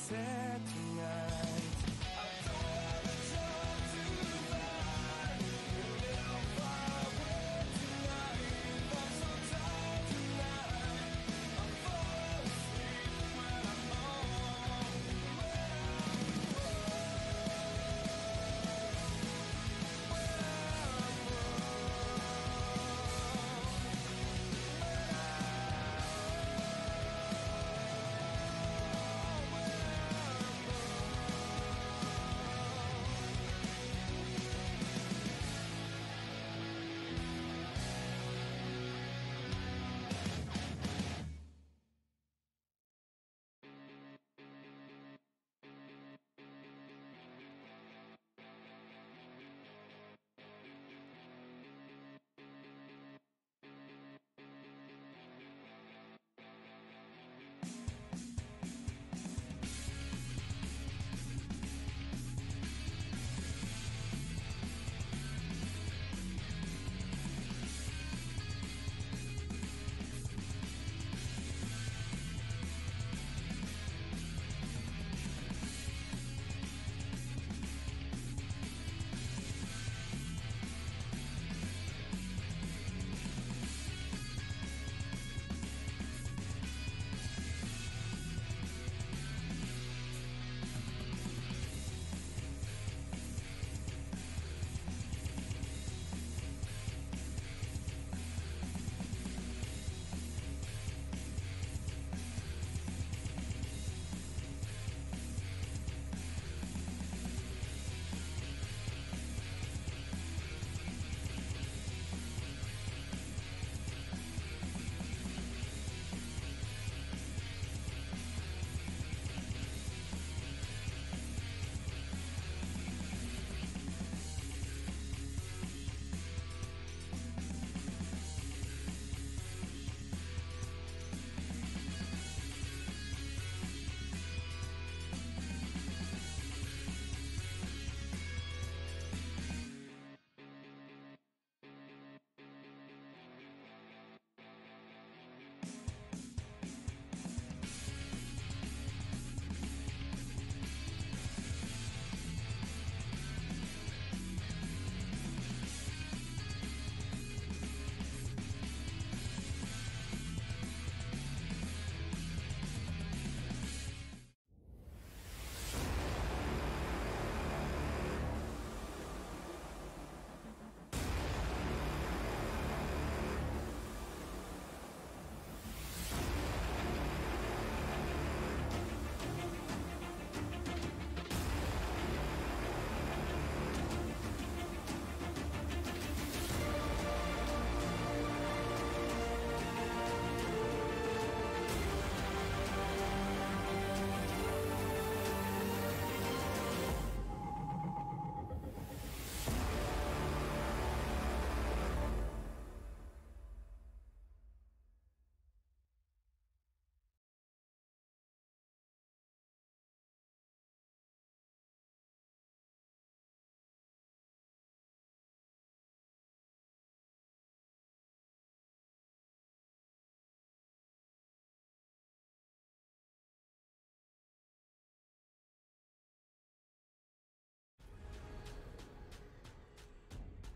sunset tonight. I don't have a job to find, and I'm far away tonight. I'm so tired tonight. I fall asleep when I'm home.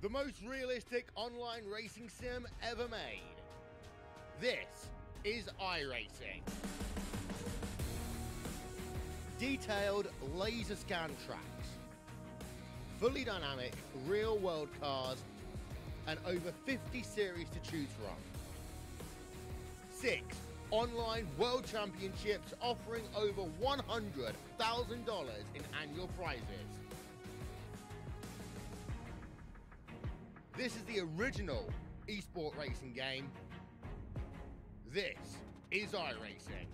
The most realistic online racing sim ever made. This is iRacing. Detailed laser scan tracks, fully dynamic real world cars, and over 50 series to choose from. 6 online world championships offering over $100,000 in annual prizes. This is the original esport racing game. This is iRacing.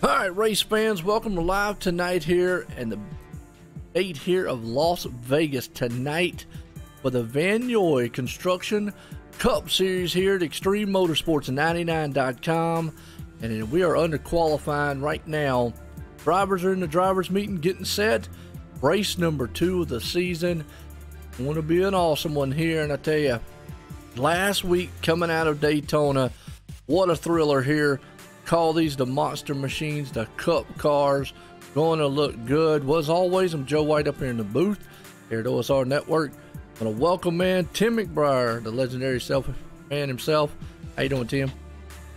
All right, race fans, welcome live tonight here and the date here of Las Vegas tonight for the Vannoy Construction Cup Series here at ExtremeMotorsports99.com. And we are under qualifying right now. Drivers are in the drivers meeting, getting set. Race number 2 of the season. Want to be an awesome one here, and I tell you, last week coming out of Daytona, what a thriller here. Call these the monster machines, the cup cars. Going to look good. Was always, I'm Joe White up here in the booth here at OSR Network. I want to welcome, man, Tim McBriar, the legendary man himself. How you doing, Tim?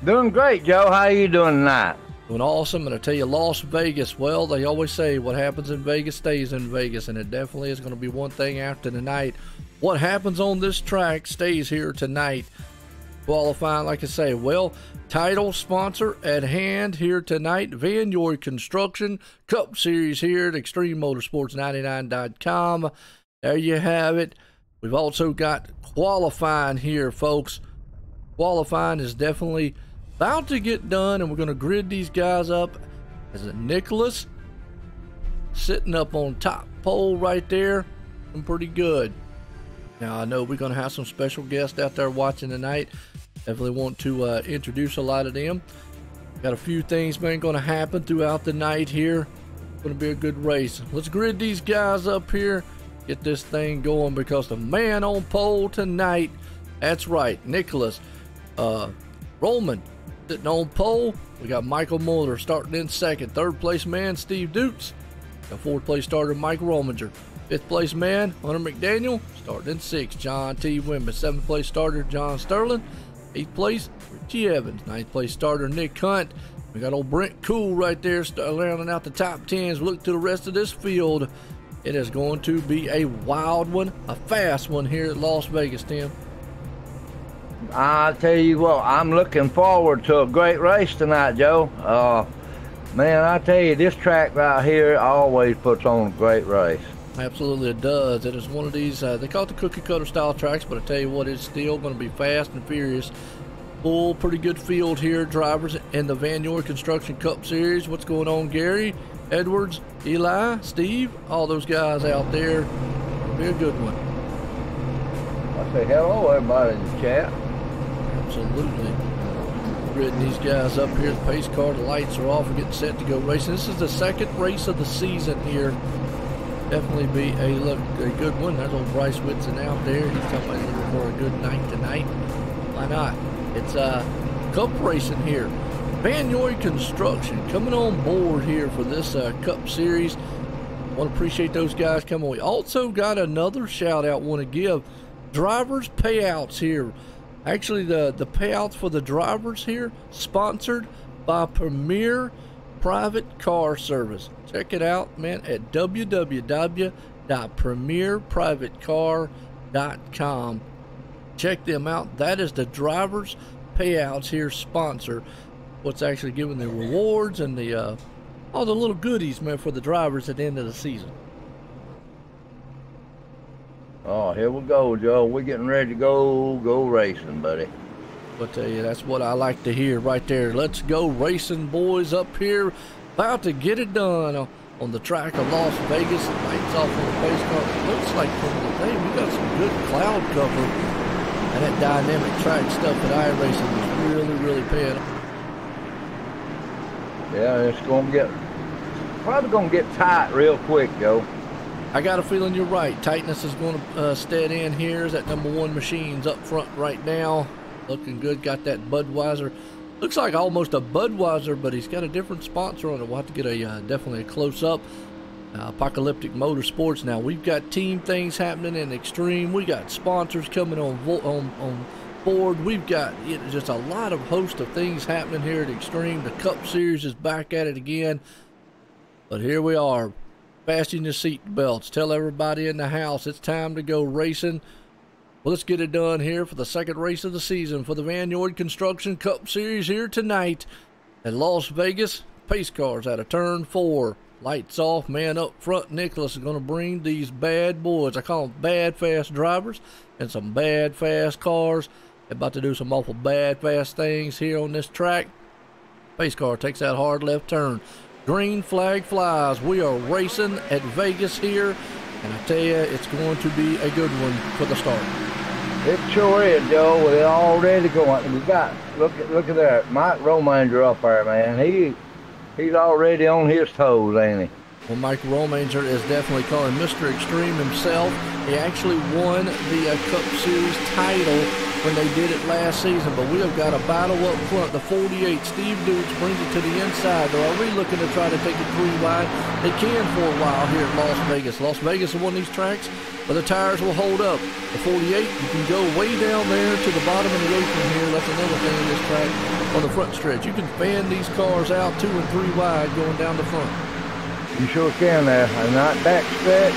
Doing great, Joe. How you doing tonight? Doing awesome. And I tell you, Las Vegas, well, they always say what happens in Vegas stays in Vegas, and it definitely is going to be one thing after tonight. What happens on this track stays here tonight. Qualifying, like I say, well, title sponsor at hand here tonight, Vannoy Construction Cup Series here at ExtremeMotorsports99.com. There you have it. We've also got qualifying here, folks. Qualifying is definitely about to get done, and we're going to grid these guys up. As a Nicholas sitting up on top pole right there, and pretty good. Now, I know we're going to have some special guests out there watching tonight. Definitely want to introduce a lot of them. Got a few things, man, going to happen throughout the night here. Going to be a good race. Let's grid these guys up here. Get this thing going, because the man on pole tonight, that's right, Nicholas Roman sitting on pole. We got Michael Muller starting in second. Third place man, Steve Dukes. Got fourth place starter, Mike Rominger. Fifth place man, Hunter McDaniel, starting in sixth. John T. Wimby. Seventh place starter, John Sterling. Eighth place, Richie Evans. Ninth place starter, Nick Hunt. We got old Brent Cool right there rounding out the top 10s. Look to the rest of this field. It is going to be a wild one, a fast one here at Las Vegas, Tim. I tell you what, I'm looking forward to a great race tonight, Joe. Man, I tell you, this track right here always puts on a great race. Absolutely, it does. It is one of these, they call it the cookie cutter style tracks, but I tell you what, it's still going to be fast and furious. Full, pretty good field here, drivers in the Vannoy Construction Cup Series. What's going on, Gary, Edwards, Eli, Steve, all those guys out there. It'll be a good one. I say hello, everybody in the chat. Absolutely. Gridding these guys up here. The pace car, the lights are off. We're getting set to go racing. This is the second race of the season here. Definitely be a good one. There's old Bryce Whitson out there. He's talking about looking for a good night tonight. Why not? It's cup racing here. Vannoy Construction coming on board here for this Cup Series. I want to appreciate those guys coming. We also got another shout out. Want to give drivers payouts here. Actually, the payouts for the drivers here sponsored by Premier Private Car Service. Check it out, man, at www.premierprivatecar.com. Check them out. That is the drivers payouts here sponsor. What's actually giving the rewards and the all the little goodies, man, for the drivers at the end of the season. Oh, here we go, Joe. We're getting ready to go racing, buddy. I'll tell you, that's what I like to hear right there. Let's go racing, boys, up here. About to get it done on the track of Las Vegas. Lights off on the pace car. It looks like from the day we got some good cloud cover. And that dynamic track stuff at iRacing is really, really paying off. Yeah, it's probably going to get tight real quick, Joe. I got a feeling you're right. Tightness is going to steady in here. That #1 machine's up front right now. Looking good. Got that Budweiser. Looks like almost a Budweiser, but he's got a different sponsor on it. We'll have to get a definitely a close-up. Apocalyptic Motorsports. Now, we've got team things happening in Extreme. We got sponsors coming on board. We've got just a lot of host of things happening here at Extreme. The Cup Series is back at it again. But here we are. Fasten your seat belts. Tell everybody in the house it's time to go racing. Well, let's get it done here for the second race of the season for the Vannoy Construction Cup Series here tonight at Las Vegas. Pace cars out of turn 4. Lights off, man up front. Nicholas is going to bring these bad boys. I call them bad fast drivers and some bad fast cars. They're about to do some awful bad fast things here on this track. Pace car takes that hard left turn. Green flag flies. We are racing at Vegas here, and I tell you, it's going to be a good one for the start. It sure is, Joe. We're already going. We got look at that, Mike Romanger up there, man. He's already on his toes, ain't he? Well, Mike Romanger is definitely calling Mr. Extreme himself. He actually won the Cup Series title when they did it last season, but we have got a battle up front. The 48, Steve Dukes brings it to the inside. They're already looking to try to take it 3 wide. They can for a while here at Las Vegas. Las Vegas is one of these tracks where the tires will hold up. The 48, you can go way down there to the bottom of the apron here. That's another thing in this track on the front stretch. You can fan these cars out 2 and 3 wide going down the front. You sure can there. And that back stretch,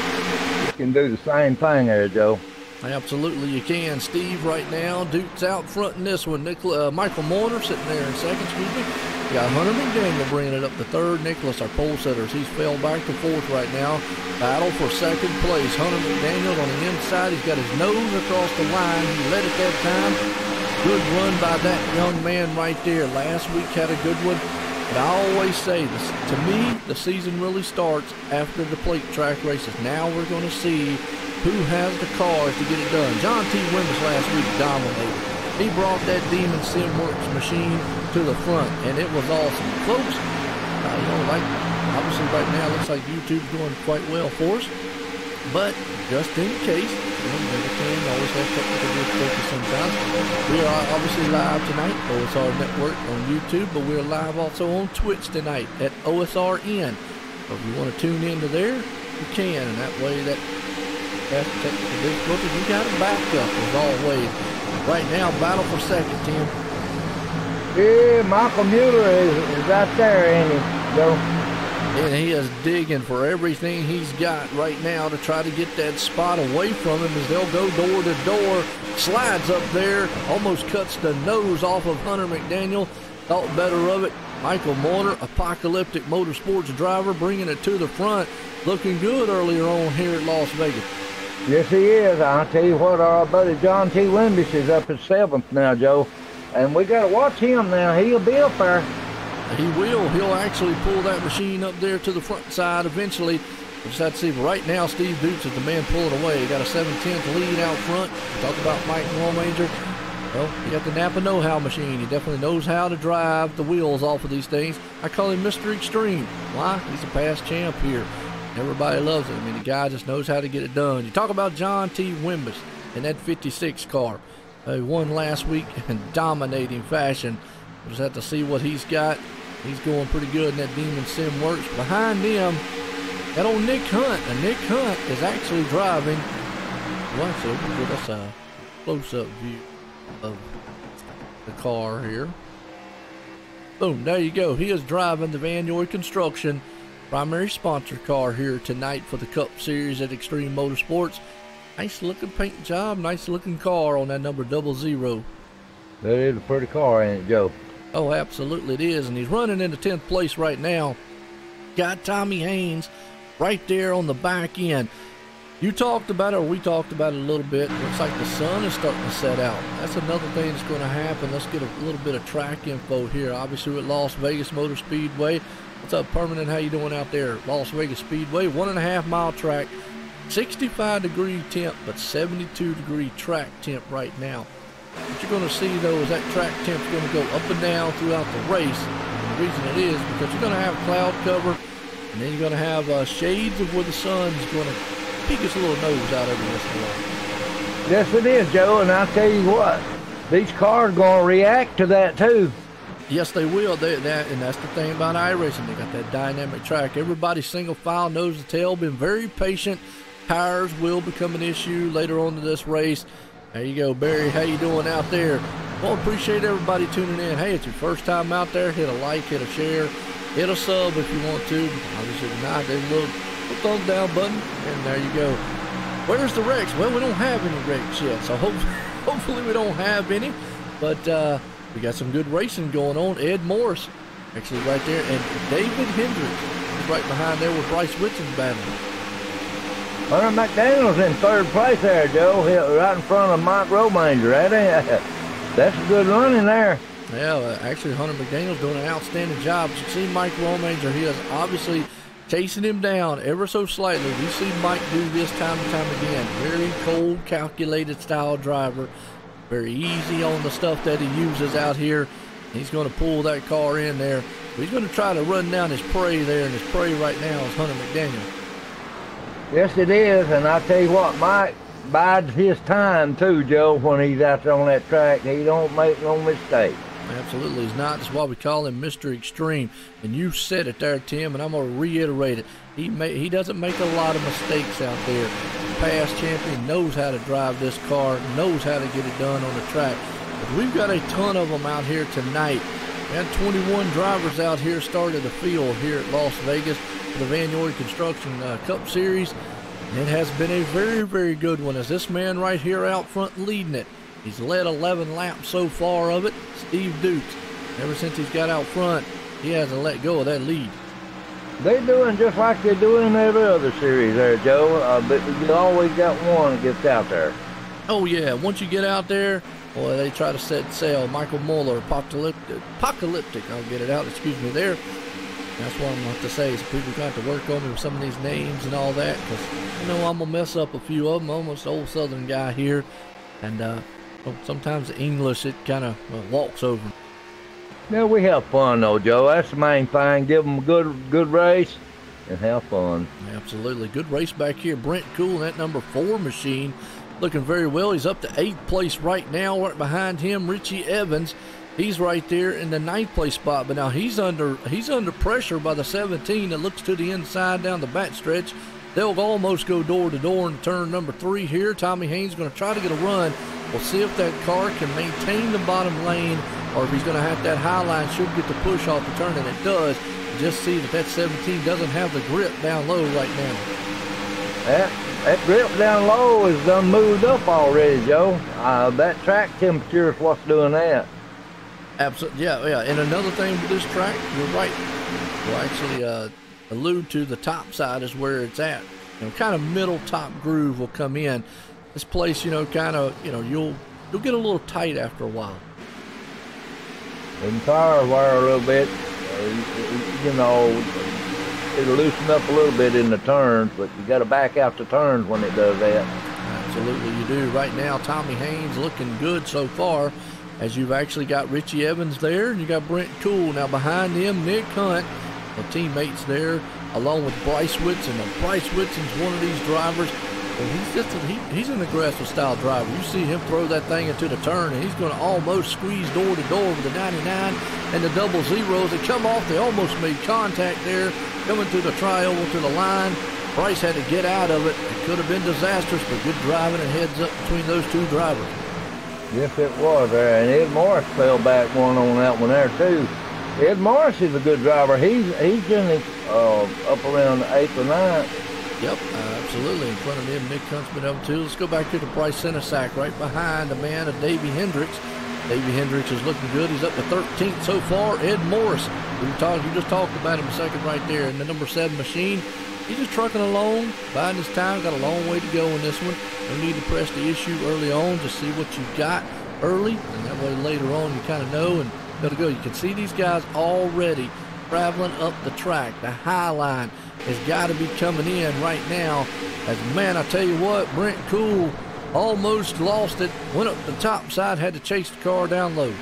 you can do the same thing there, Joe. Absolutely, you can. Steve right now, Duke's out front in this one. Michael Mourner sitting there in second, excuse me. You got Hunter McDaniel bringing it up to third. Nicholas, our pole setters, he's fell back to fourth right now. Battle for second place. Hunter McDaniel on the inside. He's got his nose across the line. He led it that time. Good run by that young man right there. Last week had a good one. But I always say this, to me, the season really starts after the plate track races. Now we're going to see who has the cars to get it done. John T. Wimbush last week dominated. He brought that Demon Simworks machine to the front, and it was awesome. Folks, like obviously right now it looks like YouTube's doing quite well for us, but just in case, never can, always have technical difficulties sometimes. We are obviously live tonight, OSR Network on YouTube, but we're live also on Twitch tonight at OSRN. So if you want to tune into there, you can, and that way that technical difficulties, you got a backup as always. Right now, battle for second, Tim. Yeah, Michael Mueller is out there, ain't he, Joe? And he is digging for everything he's got right now to try to get that spot away from him as they'll go door to door. Slides up there, almost cuts the nose off of Hunter McDaniel. Thought better of it. Michael Mourner, Apocalyptic Motorsports driver, bringing it to the front. Looking good earlier on here at Las Vegas. Yes, he is. I'll tell you what, our buddy John T. Wimbish is up at 7th now, Joe. And we got to watch him now. He'll be up there. He will. He'll actually pull that machine up there to the front side eventually. We'll just have to see. But right now, Steve Dukes is the man pulling away. He got a 7/10 lead out front. Talk about Mike Romanger. Well, he got the Napa know-how machine. He definitely knows how to drive the wheels off of these things. I call him Mr. Extreme. Why? He's a past champ here. Everybody loves him. I mean, the guy just knows how to get it done. You talk about John T. Wimbush in that 56 car. He won last week in dominating fashion. We'll just have to see what he's got. He's going pretty good in that Demon Sim Works. Behind them, that old Nick Hunt. And Nick Hunt is actually driving. Well, actually, we'll give us a close-up view of the car here. Boom, there you go. He is driving the Vannoy Construction primary sponsor car here tonight for the Cup Series at Extreme Motorsports. Nice looking paint job, nice looking car on that number 00. That is a pretty car, ain't it, Joe? Oh, absolutely it is, and he's running into 10th place right now. Got Tommy Haynes right there on the back end. You talked about it, or we talked about it a little bit. Looks like the sun is starting to set out. That's another thing that's going to happen. Let's get a little bit of track info here. Obviously with Las Vegas Motor Speedway. What's up, Permanent? How you doing out there? Las Vegas Speedway, 1.5 mile track. 65 degree temp, but 72 degree track temp right now. What you're going to see, though, is that track temp is going to go up and down throughout the race. And the reason it is because you're going to have cloud cover, and then you're going to have shades of where the sun's going to peek its little nose out every once in a while. Yes, it is, Joe, and I'll tell you what, these cars are going to react to that, too. Yes, they will. And that's the thing about iRacing. They got that dynamic track. Everybody single file, nose to tail, been very patient. Tires will become an issue later on in this race. There you go, Barry. How you doing out there? Well, appreciate everybody tuning in. Hey, it's your first time out there. Hit a like, hit a share, hit a sub if you want to. Obviously, if not, there's a little thumbs down button, and there you go. Where's the wrecks? Well, we don't have any wrecks yet, so hopefully we don't have any. But we got some good racing going on. Ed Morris, actually right there, and David Hendricks is right behind there with Bryce Whitson's battling. Hunter McDaniel's in 3rd place there, Joe, right in front of Mike Romanger. That's a good run in there. Yeah, actually Hunter McDaniel's doing an outstanding job. You see Mike Romanger, he is obviously chasing him down ever so slightly. We see Mike do this time and time again. Very cold, calculated style driver. Very easy on the stuff that he uses out here. He's going to pull that car in there. He's going to try to run down his prey there, and his prey right now is Hunter McDaniel. Yes, it is, and I tell you what, Mike bides his time too, Joe, when he's out there on that track. He don't make no mistake. Absolutely, he's not. That's why we call him Mr. Extreme. And you said it there, Tim, and I'm going to reiterate it. He doesn't make a lot of mistakes out there. The past champion knows how to drive this car, knows how to get it done on the track. But we've got a ton of them out here tonight. We had 21 drivers out here started the field here at Las Vegas for the Vannoy Construction Cup Series. And it has been a very, very good one, as this man right here out front leading it. He's led 11 laps so far of it. Steve Dukes, ever since he's got out front, he hasn't let go of that lead. They're doing just like they do in every other series there, Joe. But you always got one that gets out there. Oh, yeah. Once you get out there, boy, they try to set sail. Michael Muller, Apocalyptic, I'll get it out, excuse me there. That's what I'm going to have to say, is people got to work on me with some of these names and all that, because I know I'm going to mess up a few of them. I'm almost an old Southern guy here, and sometimes English, it kind of walks over. Yeah, we have fun though, Joe. That's the main thing. Give them a good race and have fun. Absolutely. Good race back here. Brent Cool in that number 4 machine, looking very well. He's up to 8th place right now. Right behind him, Richie Evans. He's right there in the 9th place spot, but now he's under pressure by the 17 that looks to the inside down the backstretch. They'll almost go door to door in turn number 3 here. Tommy Haynes going to try to get a run. We'll see if that car can maintain the bottom lane, or if he's going to have that high line, should get the push off the turn, and it does. Just see that 17 doesn't have the grip down low right now. That grip down low is done moved up already, Joe. That track temperature is what's doing that. Absolutely, yeah. And another thing with this track, you're right. We'll actually allude to the top side is where it's at. Kind of middle top groove will come in. This place, you'll get a little tight after a while. And tire wear a little bit, it'll loosen up a little bit in the turns, but you got to back out the turns when it does that. Absolutely, you do. Right now, Tommy Haynes looking good so far, as you've actually got Richie Evans there, and you got Brent Cool. Now behind him, Nick Hunt, the teammates there, along with Bryce Whitson. Now, Bryce Whitson's one of these drivers. Well, he's an aggressive style driver. You see him throw that thing into the turn, and he's going to almost squeeze door to door with the 99 and the double zeros. They come off. They almost made contact there, coming through the tri-oval to the line. Bryce had to get out of it. It could have been disastrous, but good driving and heads up between those two drivers. Yes, it was there, and Ed Morris fell back one on that one there too. Ed Morris is a good driver. He's in up around the 8th or 9th. Yep, absolutely. In front of him, Nick Hunt's been up too. Let's go back here to Bryce Senesac, right behind the man of Davey Hendricks. Davey Hendricks is looking good. He's up to 13th so far. Ed Morris, you just talked about him a second right there in the number 7 machine. He's just trucking along, biding his time. Got a long way to go in this one. No need to press the issue early on. Just see what you've got early, and that way later on you kind of know and got to go. You can see these guys already traveling up the track. The high line has got to be coming in right now. As man, I tell you what, Brent Cool almost lost it. Went up the top side, had to chase the car down low.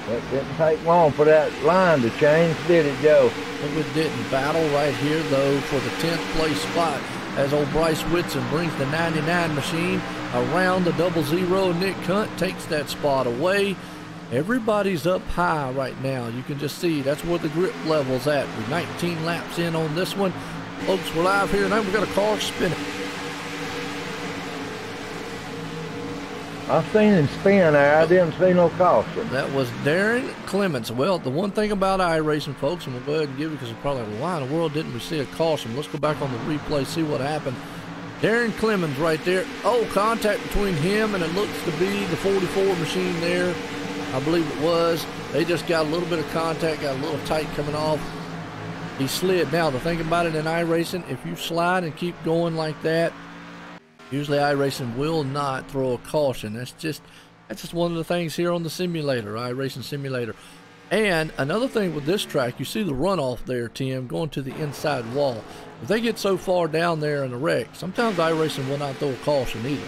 That didn't take long for that line to change, did it, Joe? It didn't. Battle right here, though, for the 10th place spot as old Bryce Whitson brings the 99 machine around the double zero. Nick Hunt takes that spot away. Everybody's up high right now. You can just see that's where the grip level's at. We're 19 laps in on this one. Folks, we're live here now. We've got a car spinning. I've seen him spin there. I didn't see no caution. That was Darren Clements. Well, the one thing about iRacing, folks, and we'll go ahead and give it because we're probably like, why in the world didn't we see a caution? Let's go back on the replay, see what happened. Darren Clements right there. Oh, contact between him and it looks to be the 44 machine there. I believe it was. They just got a little bit of contact, got a little tight coming off. He slid. Now, the thing about it in iRacing, if you slide and keep going like that, usually iRacing will not throw a caution. That's just That's just one of the things here on the simulator, iRacing simulator. And another thing with this track, you see the runoff there, Tim, going to the inside wall. If they get so far down there in the wreck, sometimes iRacing will not throw a caution either.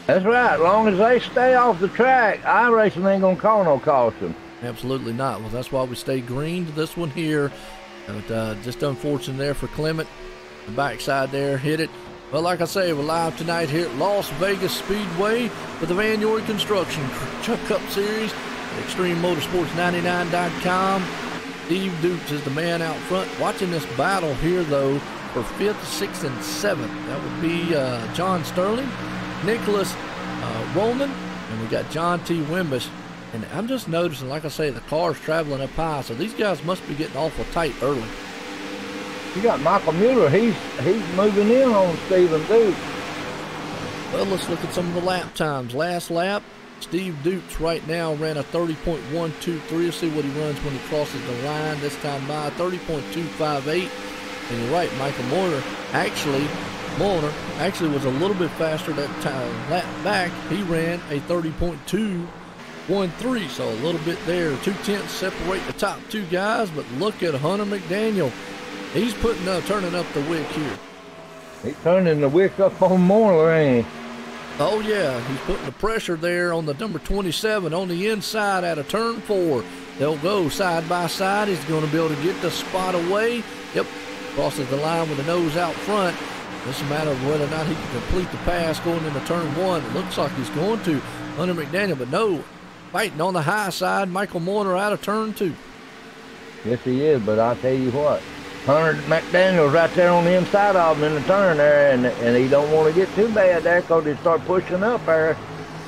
That's right. As long as they stay off the track, iRacing ain't gonna call no caution. Absolutely not. Well, that's why we stay green to this one here. But just unfortunate there for Clement. The backside there hit it. Well, like I say, we're live tonight here at Las Vegas Speedway with the Vannoy Construction Cup Series at ExtremeMotorsports99.com. Steve Dukes is the man out front. Watching this battle here, though, for 5th, 6th, and 7th. That would be John Sterling, Nicholas Roman, and we got John T. Wimbish. And I'm just noticing, like I say, the car's traveling up high, so these guys must be getting awful tight early. You got Michael Mueller. He's moving in on Stephen Dukes. Well, let's look at some of the lap times. Last lap, Steve Dukes right now ran a 30.123. Let's see what he runs when he crosses the line this time by 30.258. And you're right, Michael Moyer actually was a little bit faster that time. Lap back, he ran a 30.213, so a little bit there. 2/10 separate the top two guys, but look at Hunter McDaniel. He's turning up the wick here. He's turning the wick up on Moyer, ain't he? Oh, yeah. He's putting the pressure there on the number 27 on the inside out of turn 4. They'll go side by side. He's going to be able to get the spot away. Yep. Crosses the line with the nose out front. It's a matter of whether or not he can complete the pass going into turn 1. It looks like he's going to. Hunter McDaniel, but no. Fighting on the high side. Michael Moyer out of turn 2. Yes, he is, but I'll tell you what. Hunter McDaniel's right there on the inside of him in the turn there, and he don't want to get too bad there because he start pushing up there.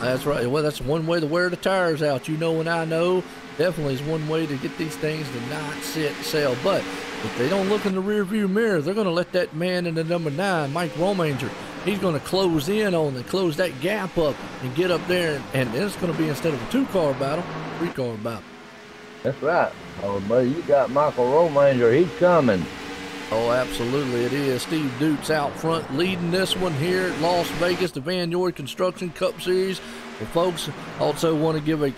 That's right. Well, that's one way to wear the tires out. You know and I know. Definitely is one way to get these things to not sit sell. But if they don't look in the rear view mirror, they're going to let that man in the number 9, Mike Romanger, he's going to close in on and close that gap up and get up there. And then it's going to be, instead of a 2-car battle, 3-car battle. That's right. Oh, buddy, you got Michael Romanger. He's coming. Oh, absolutely it is. Steve Dukes out front leading this one here at Las Vegas, the Vannoy Construction Cup Series. Well, folks, also want to give a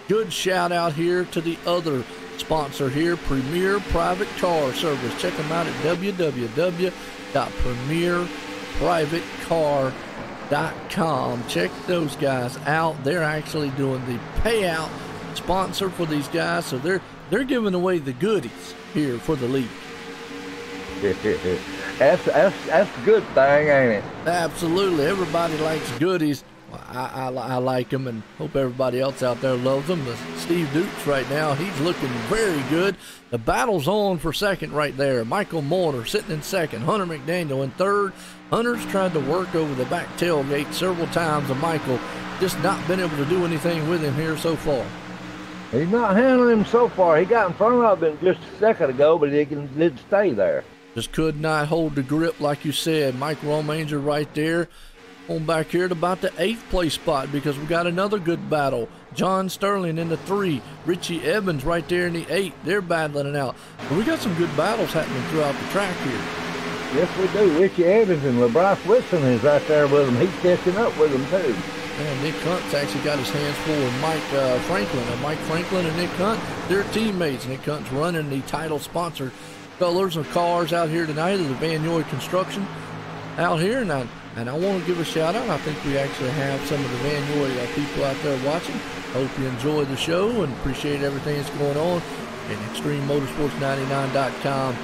good shout out here to the other sponsor here, Premier Private Car Service. Check them out at www.premierprivatecar.com. Check those guys out. They're actually doing the payout sponsor for these guys, so they're giving away the goodies here for the league. That's a good thing, ain't it? Absolutely. Everybody likes goodies. I like them, and hope everybody else out there loves them. Steve Dukes right now, he's looking very good. The battle's on for second right there. Michael Moyer sitting in second. Hunter McDaniel in third. Hunter's tried to work over the back tailgate several times, and Michael just not been able to do anything with him here so far. He's not handling him so far. He got in front of him just a second ago, but he did stay there. Just could not hold the grip, like you said. Mike Romanger right there. On back here at about the 8th place spot, because we got another good battle. John Sterling in the 3. Richie Evans right there in the 8. They're battling it out. But we got some good battles happening throughout the track here. Yes, we do. Richie Evans and LeBryce Whitson is right there with him. He's catching up with them, too. And Nick Hunt's actually got his hands full with Mike Franklin. And Mike Franklin and Nick Hunt, they're teammates. Nick Hunt's running the title sponsor colors of cars out here tonight of the Vannoy Construction out here. And I want to give a shout out. I think we actually have some of the Vannoy people out there watching. Hope you enjoy the show and appreciate everything that's going on. And ExtremeMotorsports99.com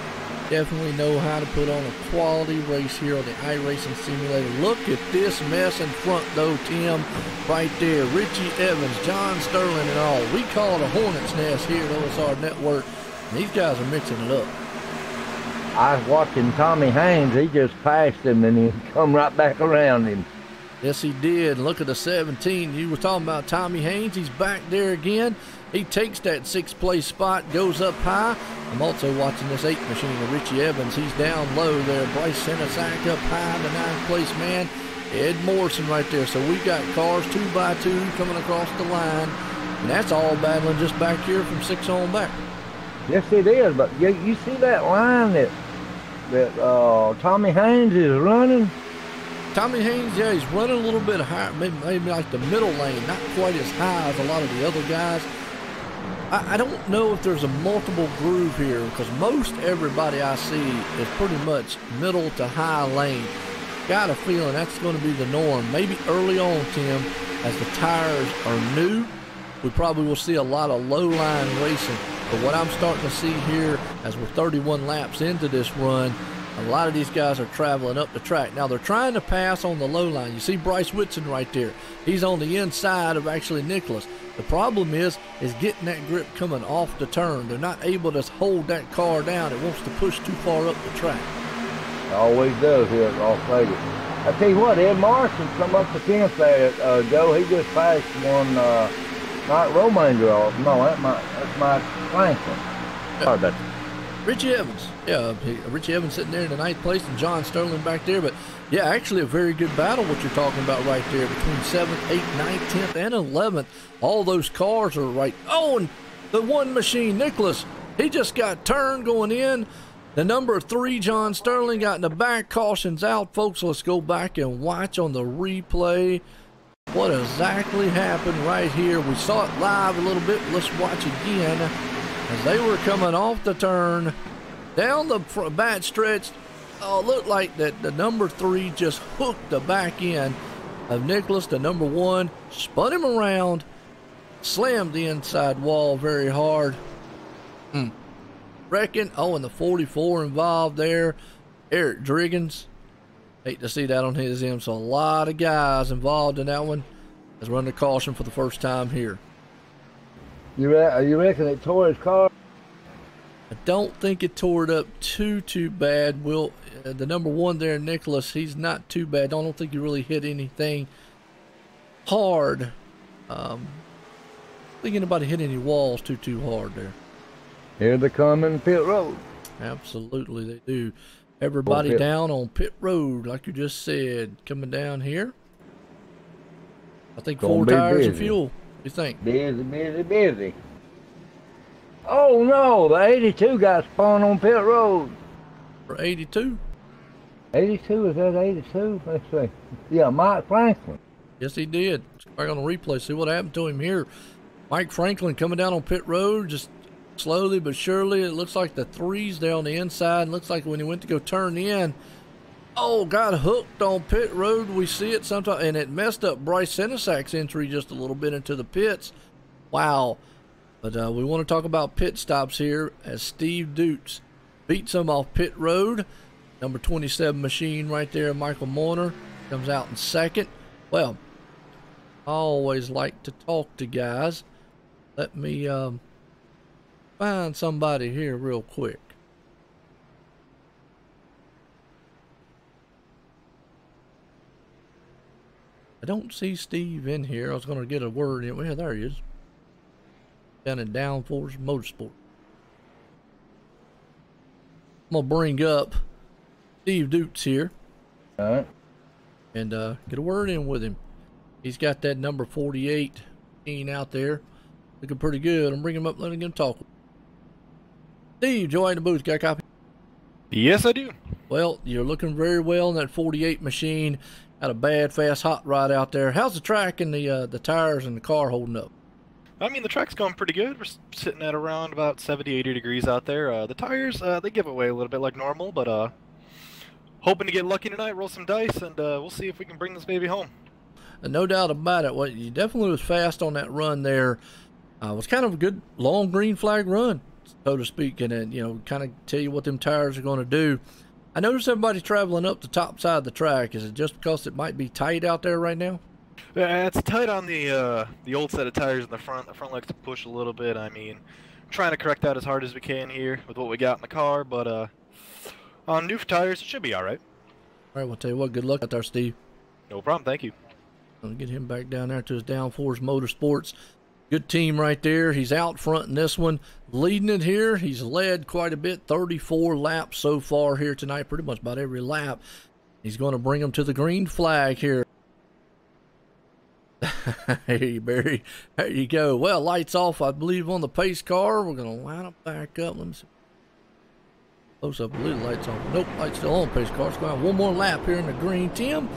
definitely know how to put on a quality race here on the iRacing simulator. Look at this mess in front, though, Tim. Right there, Richie Evans, John Sterling, and all. We call it a hornet's nest here at OSR Network. And these guys are mixing it up. I was watching Tommy Haynes. He just passed him, and he come right back around him. Yes, he did. Look at the 17. You were talking about Tommy Haynes. He's back there again. He takes that 6th place spot, goes up high. I'm also watching this 8 machine of Richie Evans. He's down low there. Bryce Senasack up high, the 9th place man. Ed Morrison right there. So we got cars 2x2 coming across the line. And that's all battling just back here from 6 on back. Yes, it is. But you see that line that Tommy Haynes is running? Tommy Haynes, yeah, he's running a little bit higher, maybe like the middle lane, not quite as high as a lot of the other guys. I don't know if there's a multiple groove here, because most everybody I see is pretty much middle to high lane. Got a feeling that's going to be the norm. Maybe early on, Tim, as the tires are new, we probably will see a lot of low line racing. But what I'm starting to see here, as we're 31 laps into this run, a lot of these guys are traveling up the track. Now, they're trying to pass on the low line. You see Bryce Whitson right there. He's on the inside of actually Nicholas. The problem is getting that grip coming off the turn. They're not able to hold that car down. It wants to push too far up the track. It always does here at Las Vegas. I tell you what, Ed Morrison come up the 10th there, Joe. He just passed one, not Romanger off. No, that's my Franklin. Sorry about that. Richie Evans. Yeah, Richie Evans sitting there in the 9th place and John Sterling back there. But, yeah, actually a very good battle what you're talking about right there between 7th, 8th, 9th, 10th, and 11th. All those cars are right. Oh, and the one machine, Nicholas, he just got turned going in. The number 3, John Sterling, got in the back. Caution's out, folks. Let's go back and watch on the replay what exactly happened right here. We saw it live a little bit. Let's watch again. As they were coming off the turn, down the back stretch, it looked like that the number 3 just hooked the back end of Nicholas. The number 1 spun him around, slammed the inside wall very hard. Reckon, and the 44 involved there, Eric Driggins. Hate to see that on his end. So a lot of guys involved in that one. Has run the caution for the first time here. You reckon it tore his car? I don't think it tore it up too bad. The number 1 there, Nicholas, he's not too bad. I don't think he really hit anything hard. I don't think anybody hit any walls too hard there. Here they come in pit road. Absolutely, they do. Everybody down on pit road, like you just said, coming down here. I think 4 tires of fuel. You think? Busy. Oh no, the 82 got spun on pit road. For 82? 82, is that 82? Let's see. Yeah, Mike Franklin. Yes, he did. Let's go back on the replay, see what happened to him here. Mike Franklin coming down on pit road, just slowly but surely. It looks like the 3's there on the inside. Looks like when he went to go turn in, got hooked on pit road. We see it sometimes, and it messed up Bryce Senesak's entry just a little bit into the pits. Wow. But we want to talk about pit stops here as Steve Dutz beats him off pit road. Number 27 machine right there, Michael Mourner, comes out in 2nd. Well, I always like to talk to guys. Let me find somebody here real quick. I don't see Steve in here. I was going to get a word in. Well, there he is. Down in Downforce Motorsport. I'm going to bring up Steve Dutz here. All right. And get a word in with him. He's got that number 48 machine out there. Looking pretty good. I'm bringing him up, letting him talk. Steve, Joy in the booth. Got a copy? Yes, I do. Well, you're looking very well in that 48 machine. Got a bad, fast hot rod out there. How's the track and the tires and the car holding up? I mean, the track's going pretty good. We're sitting at around about 70, 80 degrees out there. The tires, they give away a little bit like normal, but hoping to get lucky tonight, roll some dice, and we'll see if we can bring this baby home. No doubt about it. Well, you definitely was fast on that run there. It was kind of a good long green flag run, so to speak, and then, kind of tell you what them tires are going to do. I noticed everybody traveling up the top side of the track. Is it just because it might be tight out there right now? Yeah, it's tight on the old set of tires in the front. The front likes to push a little bit. I mean, trying to correct that as hard as we can here with what we got in the car, but on new tires, it should be all right. All right, well, tell you what, good luck out there, Steve. No problem, thank you. Gonna get him back down there to his Downforce Motorsports. Good team right there. He's out front in this one, leading it here. He's led quite a bit, 34 laps so far here tonight, pretty much about every lap. He's going to bring him to the green flag here. Hey, Barry, there you go. Well, lights off, I believe, on the pace car. We're going to line up back up. Let me see. Close up, I believe the lights off. Nope, lights still on pace car. It's going to have one more lap here in the green. Tim,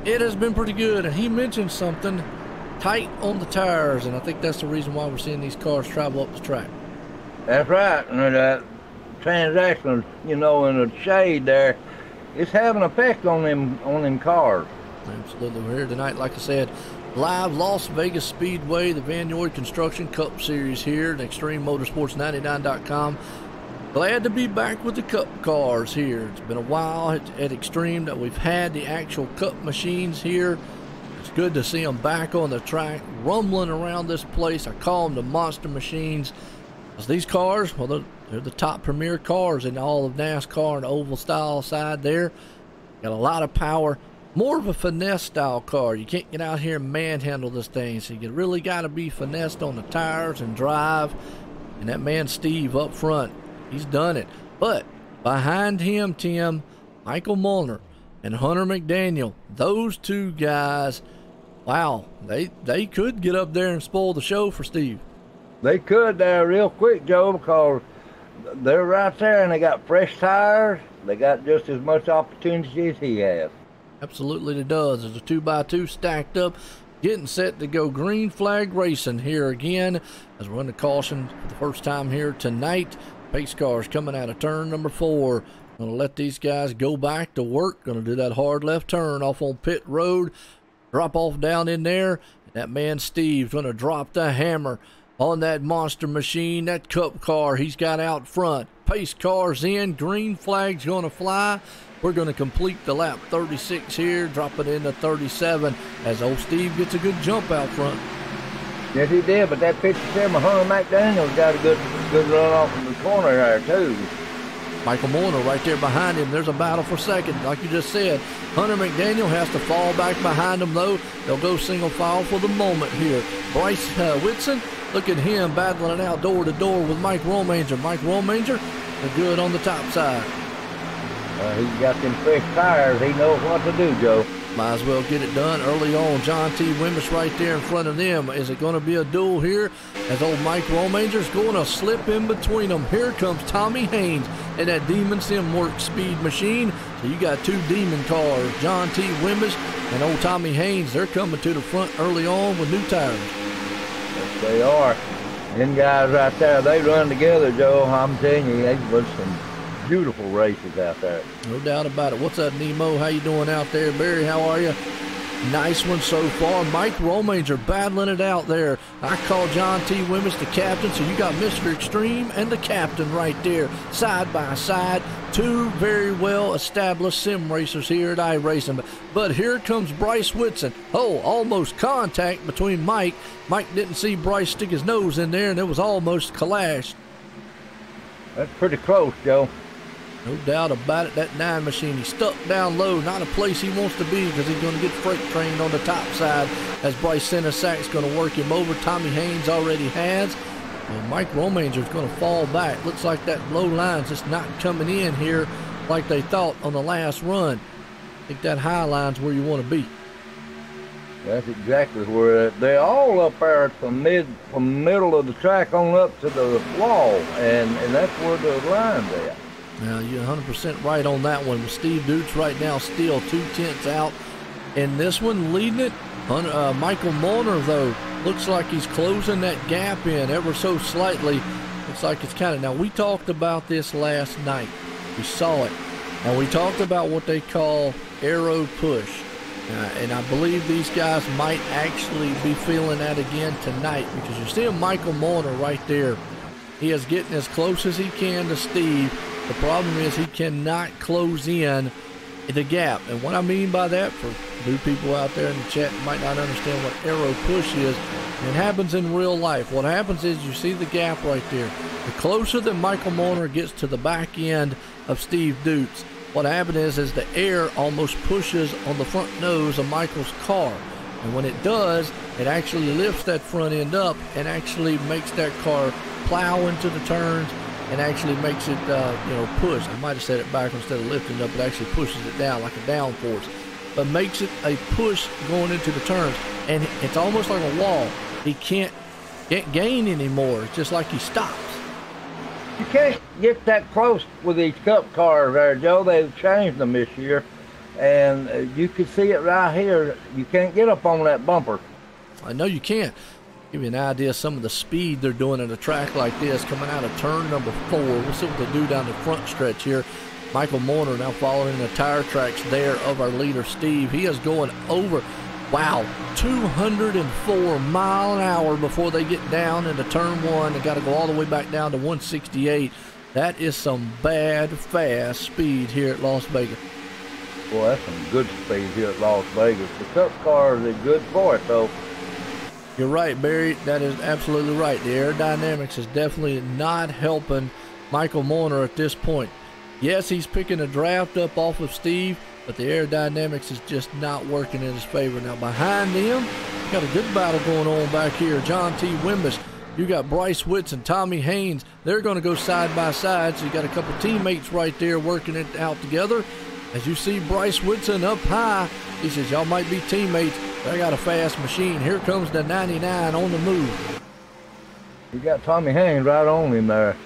It has been pretty good, and he mentioned something tight on the tires, and I think that's the reason why we're seeing these cars travel up the track. That's right. And that transaction, you know, in the shade there, it's having an effect on them cars. Absolutely. We're here tonight, like I said, live Las Vegas Speedway, the Vannoy Construction Cup Series here at ExtremeMotorsports99.com. Glad to be back with the Cup cars here. It's been a while at Extreme that we've had the actual Cup machines here. It's good to see them back on the track, rumbling around this place. I call them the monster machines. Because these cars, well, they're the top premier cars in all of NASCAR and oval style side there. Got a lot of power. More of a finesse style car. You can't get out here and manhandle this thing, so you really got to be finessed on the tires and drive. And that man Steve up front, he's done it. But behind him, Tim, Michael Molnar and Hunter McDaniel, those two guys, wow, they could get up there and spoil the show for Steve. They could there real quick, Joe, because they're right there and they got fresh tires. They got just as much opportunity as he has. Absolutely it does. There's a 2x2 stacked up, getting set to go green flag racing here again as we're under caution for the first time here tonight. Pace cars coming out of turn number 4. Going to let these guys go back to work. Going to do that hard left turn off on pit road. Drop off down in there. That man Steve's going to drop the hammer on that monster machine, that Cup car he's got out front. Pace cars in, green flag's going to fly. We're going to complete the lap 36 here, drop it into 37 as old Steve gets a good jump out front. Yes, he did, but that 57 Hunter McDaniel's got a good run off in the corner there, too. Michael Molnar right there behind him. There's a battle for second, like you just said. Hunter McDaniel has to fall back behind him, though. They'll go single file for the moment here. Bryce Whitson, look at him battling it out door to door with Mike Romanger. Mike Romanger, they're good on the top side. He's got them fresh tires. He knows what to do, Joe. Might as well get it done early on. John T. Wimbish right there in front of them. Is it going to be a duel here as old Mike Romanger's going to slip in between them? Here comes Tommy Haynes and that Demon Simworks speed machine. So you got two demon cars, John T. Wimbish and old Tommy Haynes. They're coming to the front early on with new tires. Yes, they are. Them guys right there, they run together, Joe. I'm telling you, they was some beautiful races out there. No doubt about it. What's up, Nemo? How you doing out there? Barry, how are you? Nice one so far. Mike Romanger battling it out there. I call John T. Wimbish the captain, so you got Mr. Extreme and the captain right there, side by side. Two very well established sim racers here at iRacing. But here comes Bryce Whitson. Oh, almost contact between Mike. Mike didn't see Bryce stick his nose in there, and it was almost clashed. That's pretty close, Joe. No doubt about it. That 9 machine, he's stuck down low, not a place he wants to be because he's going to get freight trained on the top side as Bryce Senesack's going to work him over. Tommy Haynes already has. And Mike Romanger's going to fall back. Looks like that low line's just not coming in here like they thought on the last run. I think that high line's where you want to be. That's exactly where they're all up there from middle of the track on up to the wall, and that's where the line's at. Now, you're 100% right on that one. With Steve Dutz right now still 2/10 out in this one. Leading it, Michael Molnar, though, looks like he's closing that gap in ever so slightly. Looks like it's kind of... Now, we talked about this last night. We saw it. And we talked about what they call aero push. And I believe these guys might actually be feeling that again tonight because you're seeing Michael Molnar right there. He is getting as close as he can to Steve. The problem is he cannot close in the gap. And what I mean by that, for new people out there in the chat might not understand what aero push is, it happens in real life. What happens is you see the gap right there. The closer that Michael Molnar gets to the back end of Steve Dutz, what happens is the air almost pushes on the front nose of Michael's car. And when it does, it actually lifts that front end up and actually makes that car plow into the turns and actually makes it, push. I might have said it back instead of lifting up. It actually pushes it down like a downforce, but makes it a push going into the turns. And it's almost like a wall. He can't gain anymore. It's just like he stops. You can't get that close with these Cup cars there, Joe. They've changed them this year. and you can see it right here. You can't get up on that bumper. I know you can't. Give you an idea of some of the speed they're doing at a track like this coming out of turn number 4. We'll see what they do down the front stretch here. Michael Mourner now following the tire tracks there of our leader, Steve. He is going over, wow, 204 mile an hour before they get down into turn 1. They got to go all the way back down to 168. That is some bad, fast speed here at Las Vegas. Boy, that's some good speed here at Las Vegas. The Cup cars are good for it, though. You're right, Barry. That is absolutely right. The aerodynamics is definitely not helping Michael Mourner at this point. Yes, he's picking a draft up off of Steve, but the aerodynamics is just not working in his favor. Now, behind them, got a good battle going on back here. John T. Wimbish. You got Bryce Whitson, Tommy Haynes. They're going to go side by side, so you got a couple teammates right there working it out together. As you see Bryce Whitson up high, he says, y'all might be teammates. I got a fast machine. Here comes the 99 on the move. You got Tommy Haynes right on him there.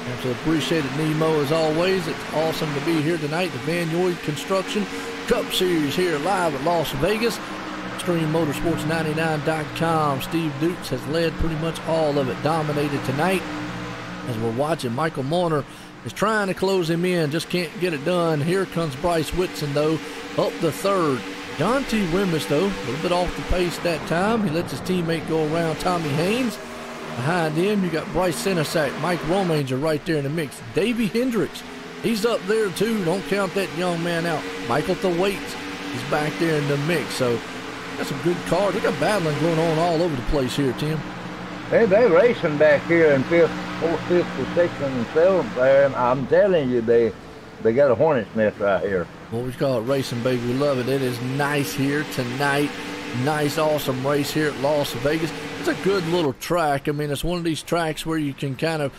Absolutely appreciate it, Nemo, as always. It's awesome to be here tonight. The Vannoy Construction Cup Series here live at Las Vegas. ExtremeMotorsports99.com. Steve Dukes has led pretty much all of it, dominated tonight. As we're watching, Michael Mourner is trying to close him in, just can't get it done. Here comes Bryce Whitson, though, up the third. John T. Wimbish, though, a little bit off the pace that time. He lets his teammate go around Tommy Haynes. Behind him, you got Bryce Senesack, Mike Romanger right there in the mix. Davey Hendricks, he's up there, too. Don't count that young man out. Michael Thwaites, he's back there in the mix. So, got some good cars. They got battling going on all over the place here, Tim. Hey, they racing back here in 4th, 5th, 6th, and 7th there, and I'm telling you, they got a hornet's nest right here. Well, we call it racing, baby. We love it. It is nice here tonight. Nice, awesome race here at Las Vegas. It's a good little track. I mean, it's one of these tracks where you can kind of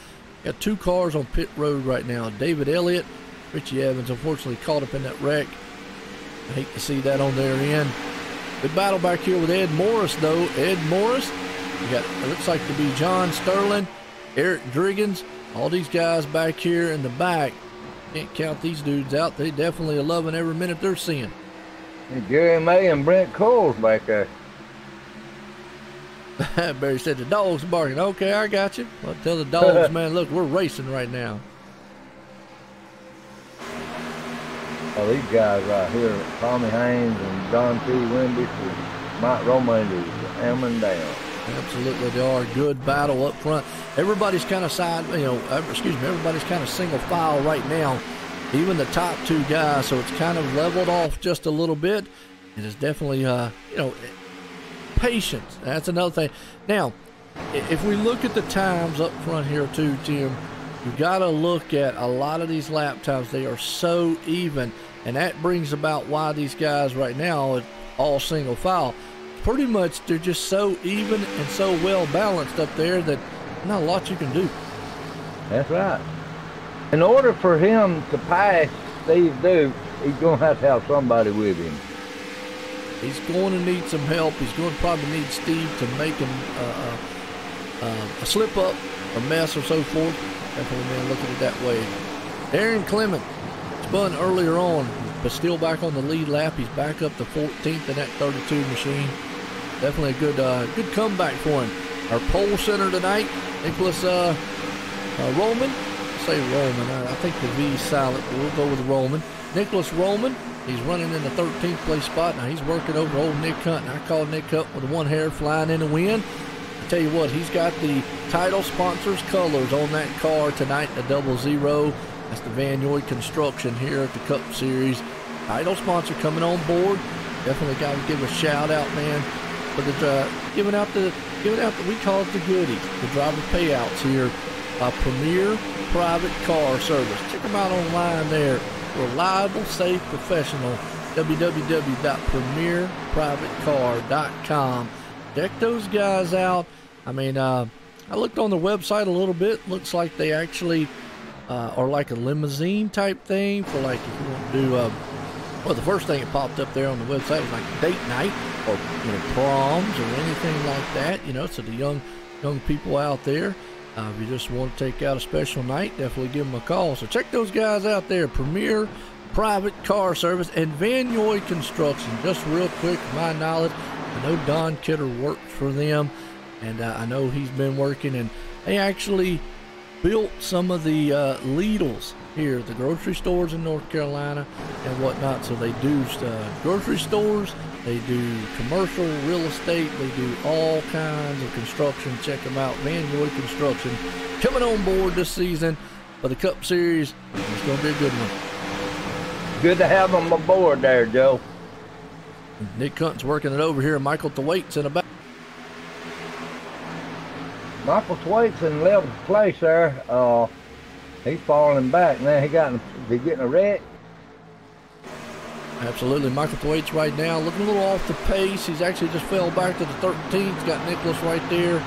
got 2 cars on pit road right now. David Elliott, Richie Evans, unfortunately caught up in that wreck. I hate to see that on their end. Good battle back here with Ed Morris, though. Ed Morris, you got, it looks like to be John Sterling, Eric Driggins, all these guys back here in the back. Can't count these dudes out. They definitely are loving every minute they're seeing. And Jerry May and Brent Cole's back there. Barry said the dog's barking. Okay, I got you. I'll tell the dogs, man, look, we're racing right now. Oh, these guys right here, Tommy Haynes and John T. Wimbish and Mike Romander, hammering down. Absolutely, they are. Good battle up front. Everybody's kind of everybody's kind of single file right now. Even the top 2 guys, so it's kind of leveled off just a little bit. It is definitely, patience. That's another thing. Now, if we look at the times up front here too, Tim, you got to look at a lot of these lap times. They are so even, and that brings about why these guys right now are all single file. Pretty much they're just so even and so well balanced up there that not a lot you can do. That's right. In order for him to pass Steve Duke, he's going to have somebody with him. He's going to need some help. He's going to probably need Steve to make him a slip up, a mess, or so forth. Definitely, man, look at it that way. Aaron Clement spun earlier on, but still back on the lead lap. He's back up to 14th in that 32 machine. Definitely a good comeback for him. Our pole center tonight, Nicholas Roman. Say Roman. I think the V is silent, but we'll go with Roman. Nicholas Roman. He's running in the 13th place spot. Now he's working over old Nick Hunt. And I call Nick Hunt with one hair flying in the wind. I tell you what, he's got the title sponsor's colors on that car tonight, the 00. That's the Vannoy Construction here at the Cup Series. Title sponsor coming on board. Definitely got to give a shout out, man. For the giving out the we call it the goodies, the driver payouts here. Premier Private Car Service. Check them out online there. Reliable, safe, professional. www.premierprivatecar.com. Check those guys out. I mean, I looked on the website a little bit. Looks like they actually are like a limousine type thing for like if you want to do. Well, the first thing that popped up there on the website was like date night or proms or anything like that. So the young people out there. If you just want to take out a special night, definitely give them a call. So check those guys out there, Premier Private Car Service, and Vannoy Construction. Just real quick, to my knowledge, I know Don Kidder worked for them, and I know he's been working, and they actually built some of the Lidls here, the grocery stores in North Carolina and whatnot. So they do grocery stores, they do commercial real estate, they do all kinds of construction. Check them out, Vannoy Construction, coming on board this season for the Cup Series. It's going to be a good one. Good to have them aboard there, Joe. Nick Hunt's working it over here. Michael Thwaite's in the back. Michael Thwaite's in 11th place there. He's falling back now. He's getting a wreck. Absolutely. Michael Thwaite's right now looking a little off the pace. He's actually just fell back to the 13th. Got Nicholas right there.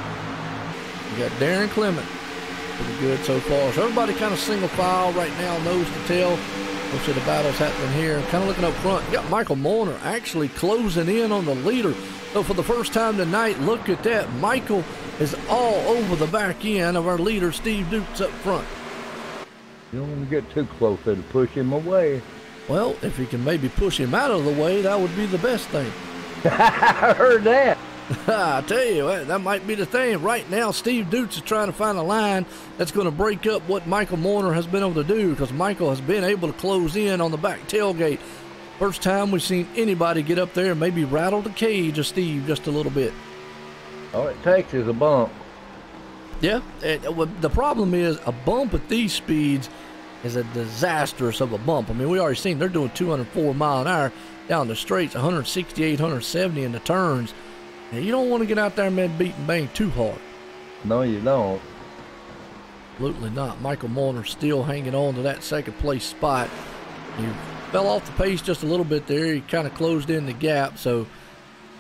You got Darren Clement. Pretty good so far. So everybody kind of single file right now, nose to tail. Most of the battles happening here. Kind of looking up front. You got Michael Mourner actually closing in on the leader. So for the first time tonight, look at that. Michael is all over the back end of our leader, Steve Dukes, up front. You don't want to get too close to push him away. Well, if he can maybe push him out of the way, that would be the best thing. I heard that. I tell you, that might be the thing. Right now, Steve Dukes is trying to find a line that's going to break up what Michael Mourner has been able to do, because Michael has been able to close in on the back tailgate. First time we've seen anybody get up there and maybe rattle the cage of Steve just a little bit. All it takes is a bump. Yeah, the problem is a bump at these speeds is a disastrous of a bump. I mean, we already seen they're doing 204 mile an hour down the straights, 168, 170 in the turns. Now, you don't want to get out there and beat and bang too hard. No, you don't. Absolutely not. Michael Mourner still hanging on to that second place spot. He fell off the pace just a little bit there. He kind of closed in the gap, so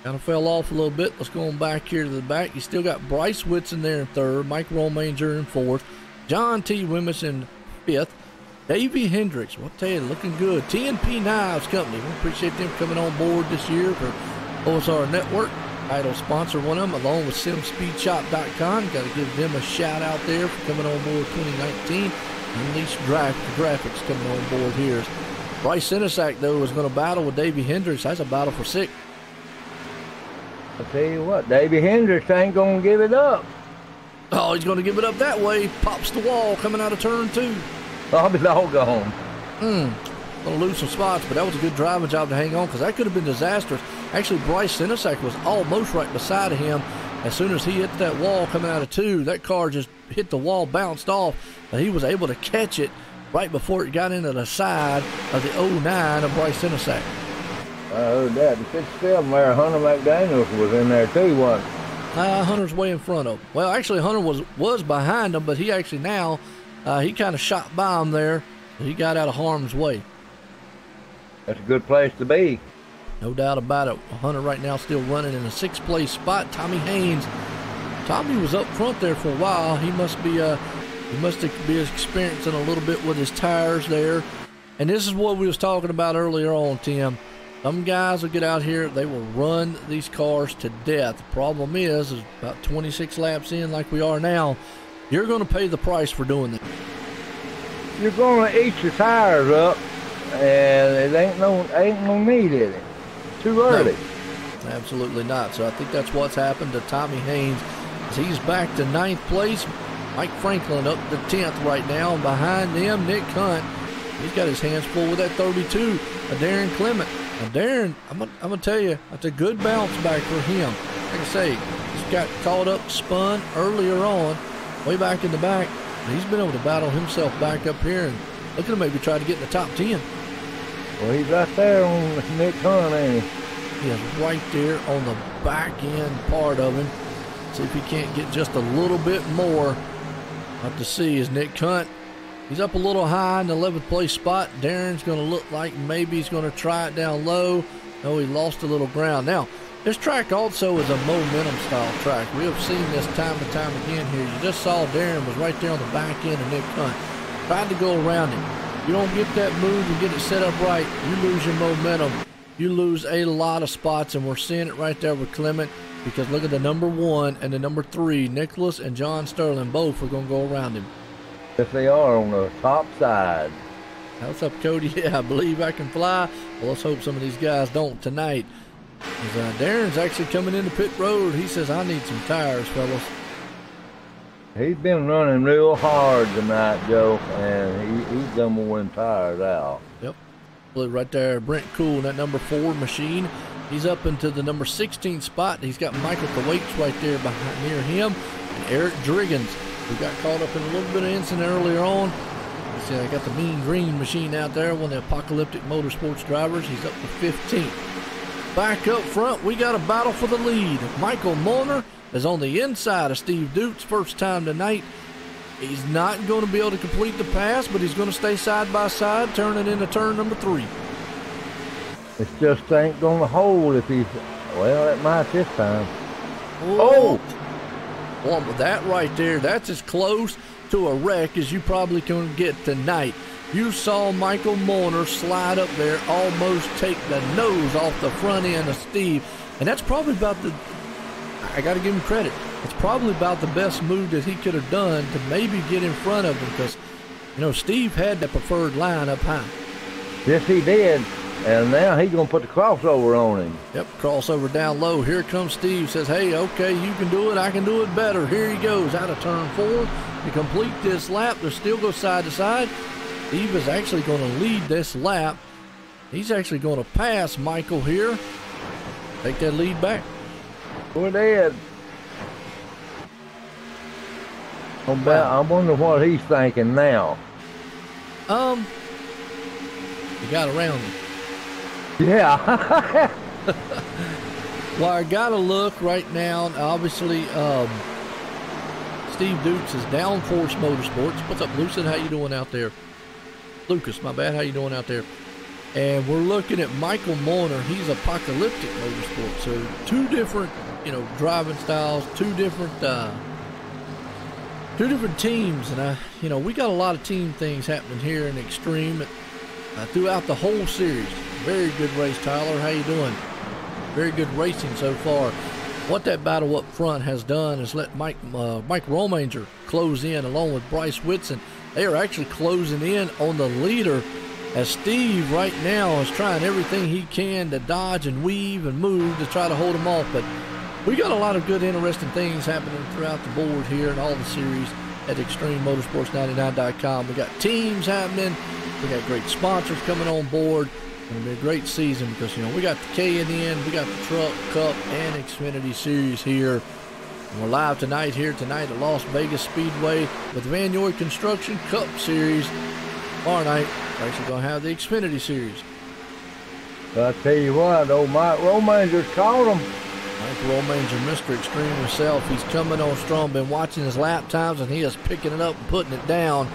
kind of fell off a little bit. Let's go on back here to the back. You still got Bryce Whitson there in third, Mike Romanger in fourth, John T. Wimmis in fifth, Davey Hendricks, well, I'll tell you, looking good. TNP Knives Company, we appreciate them coming on board this year for OSRN Network. Title sponsor, one of them, along with SimSpeedShop.com. Got to give them a shout out there for coming on board 2019. Unleashed Graphics coming on board here. Bryce Sinisak, though, is going to battle with Davey Hendricks. That's a battle for sixth. I'll tell you what, Davey Hendricks ain't going to give it up. Oh, he's going to give it up that way. Pops the wall coming out of turn two. I'll be doggone. Going to lose some spots, but that was a good driving job to hang on, because that could have been disastrous. Actually, Bryce Sinisak was almost right beside of him. As soon as he hit that wall coming out of two, that car just hit the wall, bounced off, but he was able to catch it right before it got into the side of the 09 of Bryce Sinisak. I heard that. The 57 there, Hunter McDaniels was in there too, wasn't he? Hunter's way in front of him. Well, actually, Hunter was behind him, but he actually now, he kind of shot by him there. So he got out of harm's way. That's a good place to be. No doubt about it. Hunter right now still running in a sixth place spot. Tommy Haynes. Tommy was up front there for a while. He must be experiencing a little bit with his tires there. And this is what we was talking about earlier on, Tim. Some guys will get out here, they will run these cars to death. The problem is about 26 laps in like we are now, you're going to pay the price for doing that. You're going to eat your tires up, and it ain't no need in it. Too early. No, absolutely not. So I think that's what's happened to Tommy Haynes. As he's back to 9th place. Mike Franklin up to 10th right now. And behind them, Nick Hunt. He's got his hands full with that 32 of Darren Clement. And Darren, I'm gonna tell you, that's a good bounce back for him. Like I say, he's got caught up, spun earlier on, way back in the back. And he's been able to battle himself back up here and look at him maybe try to get in the top 10. Well, he's right there on Nick Hunt, ain't he? He is right there on the back end part of him. See if he can't get just a little bit more. Have to see is Nick Hunt. He's up a little high in the 11th place spot. Darren's going to look like maybe he's going to try it down low. No, he lost a little ground. Now, this track also is a momentum style track. We have seen this time and time again here. You just saw Darren was right there on the back end of Nick Hunt. Tried to go around him. You don't get that move and get it set up right, you lose your momentum. You lose a lot of spots, and we're seeing it right there with Clement, because look at the number 1 and the number 3. Nicholas and John Sterling both are going to go around him. Yes, they are on the top side. What's up, Cody? Yeah, I believe I can fly. Well, let's hope some of these guys don't tonight. Darren's actually coming into pit road. He says, I need some tires, fellas. He's been running real hard tonight, Joe, and he's done more than tires out. Yep. Look right there, Brent Cool in that number 4 machine. He's up into the number 16 spot. He's got Michael Thwaites right there behind near him, and Eric Driggins, who got caught up in a little bit of incident earlier on. You see, I got the Mean Green machine out there, one of the Apocalyptic Motorsports drivers. He's up to 15th. Back up front, we got a battle for the lead. Michael Molnar is on the inside of Steve Dukes, first time tonight. He's not going to be able to complete the pass, but he's going to stay side by side, turning into turn number 3. It just ain't going to hold if he's, well, it might this time. Oh! Well, that right there, that's as close to a wreck as you probably can get tonight. You saw Michael Molnar slide up there, almost take the nose off the front end of Steve. And that's probably about the, I got to give him credit, it's probably about the best move that he could have done to maybe get in front of him, because, you know, Steve had the preferred line up high. Yes, he did. And now he's going to put the crossover on him. Yep, crossover down low. Here comes Steve. Says, hey, okay, you can do it. I can do it better. Here he goes out of turn 4 to complete this lap. They still go side to side. Steve is actually going to lead this lap. He's actually going to pass Michael here. Take that lead back. Go ahead. I wonder what he's thinking now. You got around him. Yeah. Well, I got to look right now. Obviously, Steve Dukes is Downforce Motorsports. What's up, Lucas? How you doing out there? Lucas, my bad. How you doing out there? And we're looking at Michael Molnar. He's Apocalyptic Motorsports. So 2 different, you know, driving styles, 2 different teams. And you know, we got a lot of team things happening here in Extreme throughout the whole series. Very good race, Tyler. How you doing? Very good racing so far. What that battle up front has done is let Mike Romanger close in along with Bryce Whitson. They are actually closing in on the leader, as Steve right now is trying everything he can to dodge and weave and move to try to hold him off. But we got a lot of good, interesting things happening throughout the board here in all the series at ExtremeMotorsports99.com. We got teams happening. We got great sponsors coming on board. It's going to be a great season because, you know, we got the K&N, we got the Truck, Cup, and Xfinity Series here. And we're live tonight at Las Vegas Speedway with Vannoy Construction Cup Series. Tomorrow night, we're actually going to have the Xfinity Series. I tell you what, old Mike Romanger's caught him. Mike Romanger, Mr. Extreme himself, he's coming on strong. Been watching his lap times, and he is picking it up and putting it down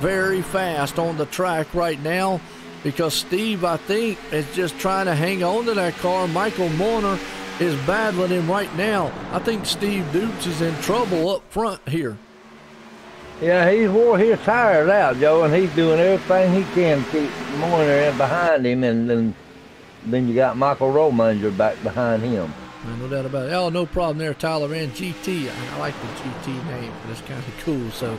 very fast on the track right now, because Steve, I think, is just trying to hang on to that car. Michael Molnar is battling him right now. I think Steve Dukes is in trouble up front here. Yeah, he's wore his tires out, Joe, and he's doing everything he can to keep Molnar in behind him, and then you got Michael Romanger back behind him. No doubt about it. Oh, no problem there, Tyler. And GT. I like the GT name. That's kind of cool. So,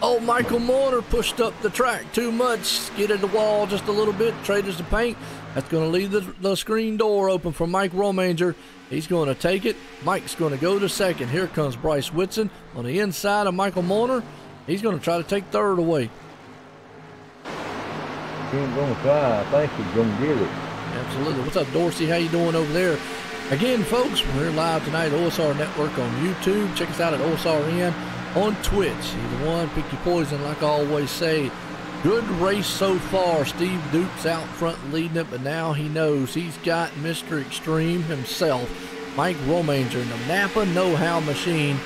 oh, Michael Molnar pushed up the track too much. Skidded the wall just a little bit. Traders the paint. That's going to leave the screen door open for Mike Romanger. He's going to take it. Mike's going to go to second. Here comes Bryce Whitson on the inside of Michael Molnar. He's going to try to take third away. He ain't going to try. I think he's going to get it. Absolutely. What's up, Dorsey? How you doing over there? Again, folks, we're live tonight at OSR Network on YouTube. Check us out at OSRN on Twitch. Either one, pick your poison, like I always say. Good race so far. Steve Dukes out front leading it, but now he knows he's got Mr. Extreme himself, Mike Romanger, in the Napa know-how machine.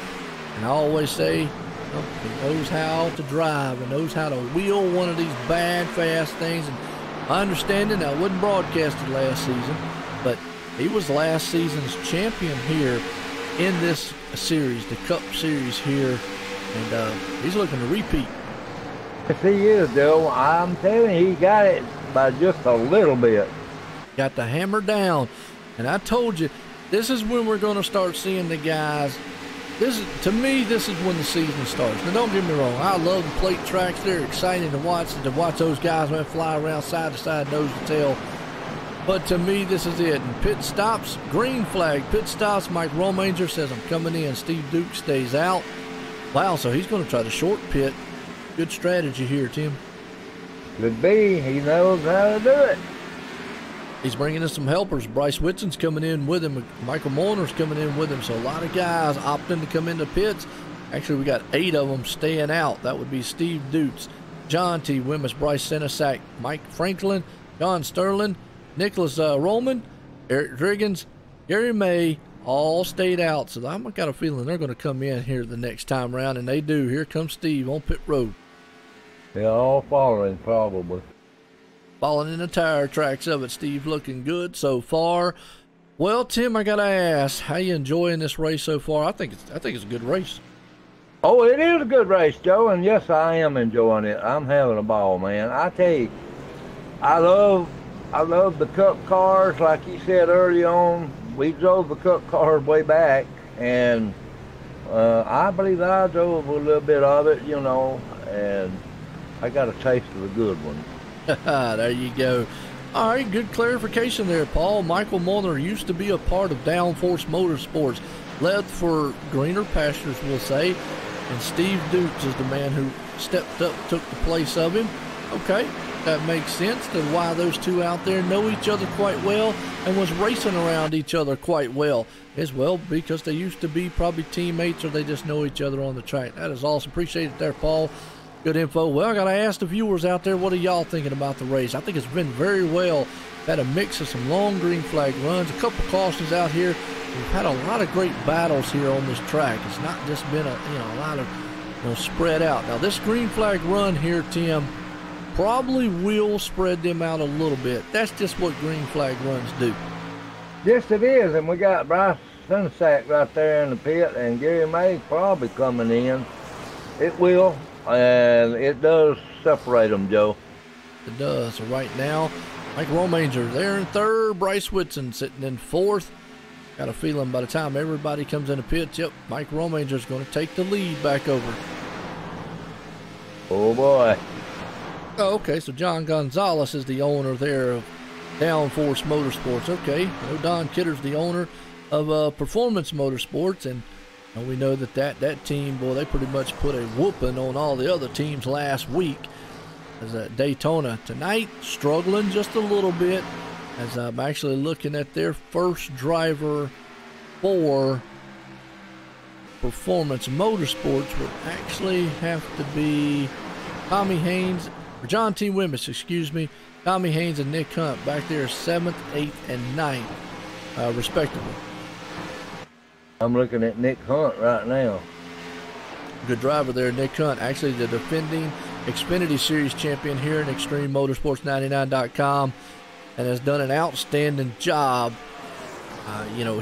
And I always say, he knows how to drive and knows how to wheel one of these bad, fast things. And my understanding, I wasn't broadcasted last season, but he was last season's champion here in this series, the Cup Series here, and he's looking to repeat. Yes, he is, Joe. I'm telling you, he got it by just a little bit. Got the hammer down, and I told you, this is when we're going to start seeing the guys to me, this is when the season starts. Now, don't get me wrong. I love the plate tracks. They're exciting to watch those guys, man, fly around side to side, nose to tail. But to me, this is it. And pit stops, green flag, pit stops. Mike Romanger says, I'm coming in. Steve Duke stays out. Wow, so he's going to try to short pit. Good strategy here, Tim. Could be. He knows how to do it. He's bringing in some helpers. Bryce Whitson's coming in with him. Michael Molner's coming in with him. So a lot of guys opting to come into pits. Actually, we got 8 of them staying out. That would be Steve Dutz, John T. Wimmis, Bryce Senesac, Mike Franklin, John Sterling, Nicholas Roman, Eric Driggins, Gary May, all stayed out. So I've got a feeling they're going to come in here the next time around, and they do. Here comes Steve on pit road. They're all following, probably. Falling in the tire tracks of it. Steve looking good so far. Well, Tim, I gotta ask, how you enjoying this race so far? I think it's a good race. Oh, it is a good race, Joe, and yes, I am enjoying it. I'm having a ball, man. I tell you, I love the Cup cars. Like you said early on, we drove the Cup cars way back, and I believe I drove a little bit of it, you know, and I got a taste of the good one. There you go. All right, good clarification there, Paul. Michael Molnar used to be a part of Downforce Motorsports, left for greener pastures, we'll say, and Steve Dukes is the man who stepped up, took the place of him. Okay, that makes sense to why those two out there know each other quite well and was racing around each other quite well as well, because they used to be probably teammates or they just know each other on the track. That is awesome. Appreciate it there, Paul. Good info. Well, I got to ask the viewers out there, what are y'all thinking about the race? I think it's been very well. Had a mix of some long green flag runs, a couple cautions out here. We've had a lot of great battles here on this track. It's not just been a lot of spread out. Now this green flag run here, Tim, probably will spread them out a little bit. That's just what green flag runs do. Yes, it is, and we got Bryce Sunsack right there in the pit, and Gary May probably coming in. It will. And it does separate them, Joe. It does. So right now, Mike Romanger there in third, Bryce Whitson sitting in fourth. Got a feeling by the time everybody comes in the pits, yep, Mike Romanger's going to take the lead back over. Oh, boy. Oh, okay, so John Gonzalez is the owner there of Downforce Motorsports. Okay, Don Kidder's the owner of Performance Motorsports, and we know that team, boy, they pretty much put a whooping on all the other teams last week. As at Daytona tonight, struggling just a little bit, as I'm actually looking at their first driver for Performance Motorsports would actually have to be Tommy Haynes, or John T. Wimmis, excuse me. Tommy Haynes and Nick Hunt back there 7th, 8th, and 9th, respectively. I'm looking at Nick Hunt right now. Good driver there, Nick Hunt. Actually, the defending Xfinity Series champion here in ExtremeMotorsports99.com, and has done an outstanding job.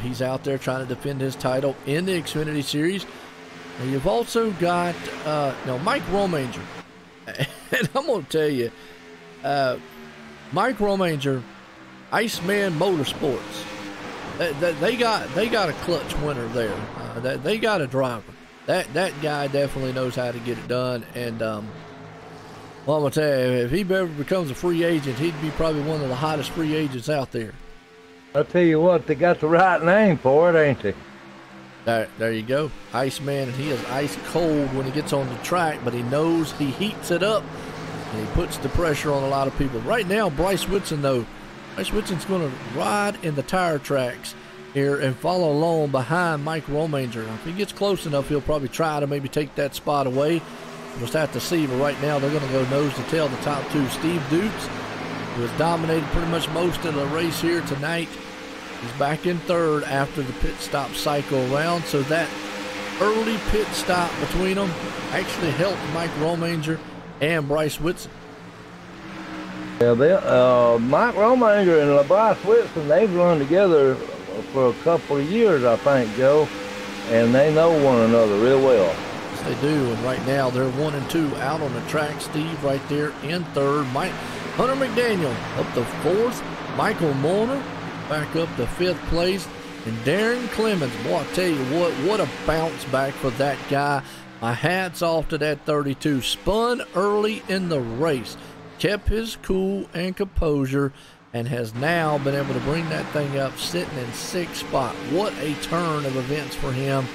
He's out there trying to defend his title in the Xfinity Series. And you've also got Mike Romanger. And I'm going to tell you, Mike Romanger, Iceman Motorsports. They got a clutch winner there. They got a driver. That guy definitely knows how to get it done. And I'm gonna tell you, if he ever becomes a free agent, he'd be probably one of the hottest free agents out there. I'll tell you what, they got the right name for it, ain't they? There you go, Iceman, and he is ice cold when he gets on the track, but he knows he heats it up and he puts the pressure on a lot of people. Right now, Bryce Whitson though. Bryce Whitson's going to ride in the tire tracks here and follow along behind Mike Romanger. If he gets close enough, he'll probably try to maybe take that spot away. We'll just have to see, but right now they're going to go nose to tail, the top two. Steve Dukes, who has dominated pretty much most of the race here tonight, is back in third after the pit stop cycle round. So that early pit stop between them actually helped Mike Romanger and Bryce Whitson. Yeah, Mike Romanger and Bryce Whitson, they've run together for a couple of years, I think, Joe, and they know one another real well. Yes, they do, and right now they're 1 and 2 out on the track. Steve right there in third. Hunter McDaniel up to fourth. Michael Molnar back up to fifth place. And Darren Clemens, boy, I tell you what a bounce back for that guy. My hat's off to that 32. Spun early in the race, kept his cool and composure, and has now been able to bring that thing up, sitting in 6th spot. What a turn of events for him.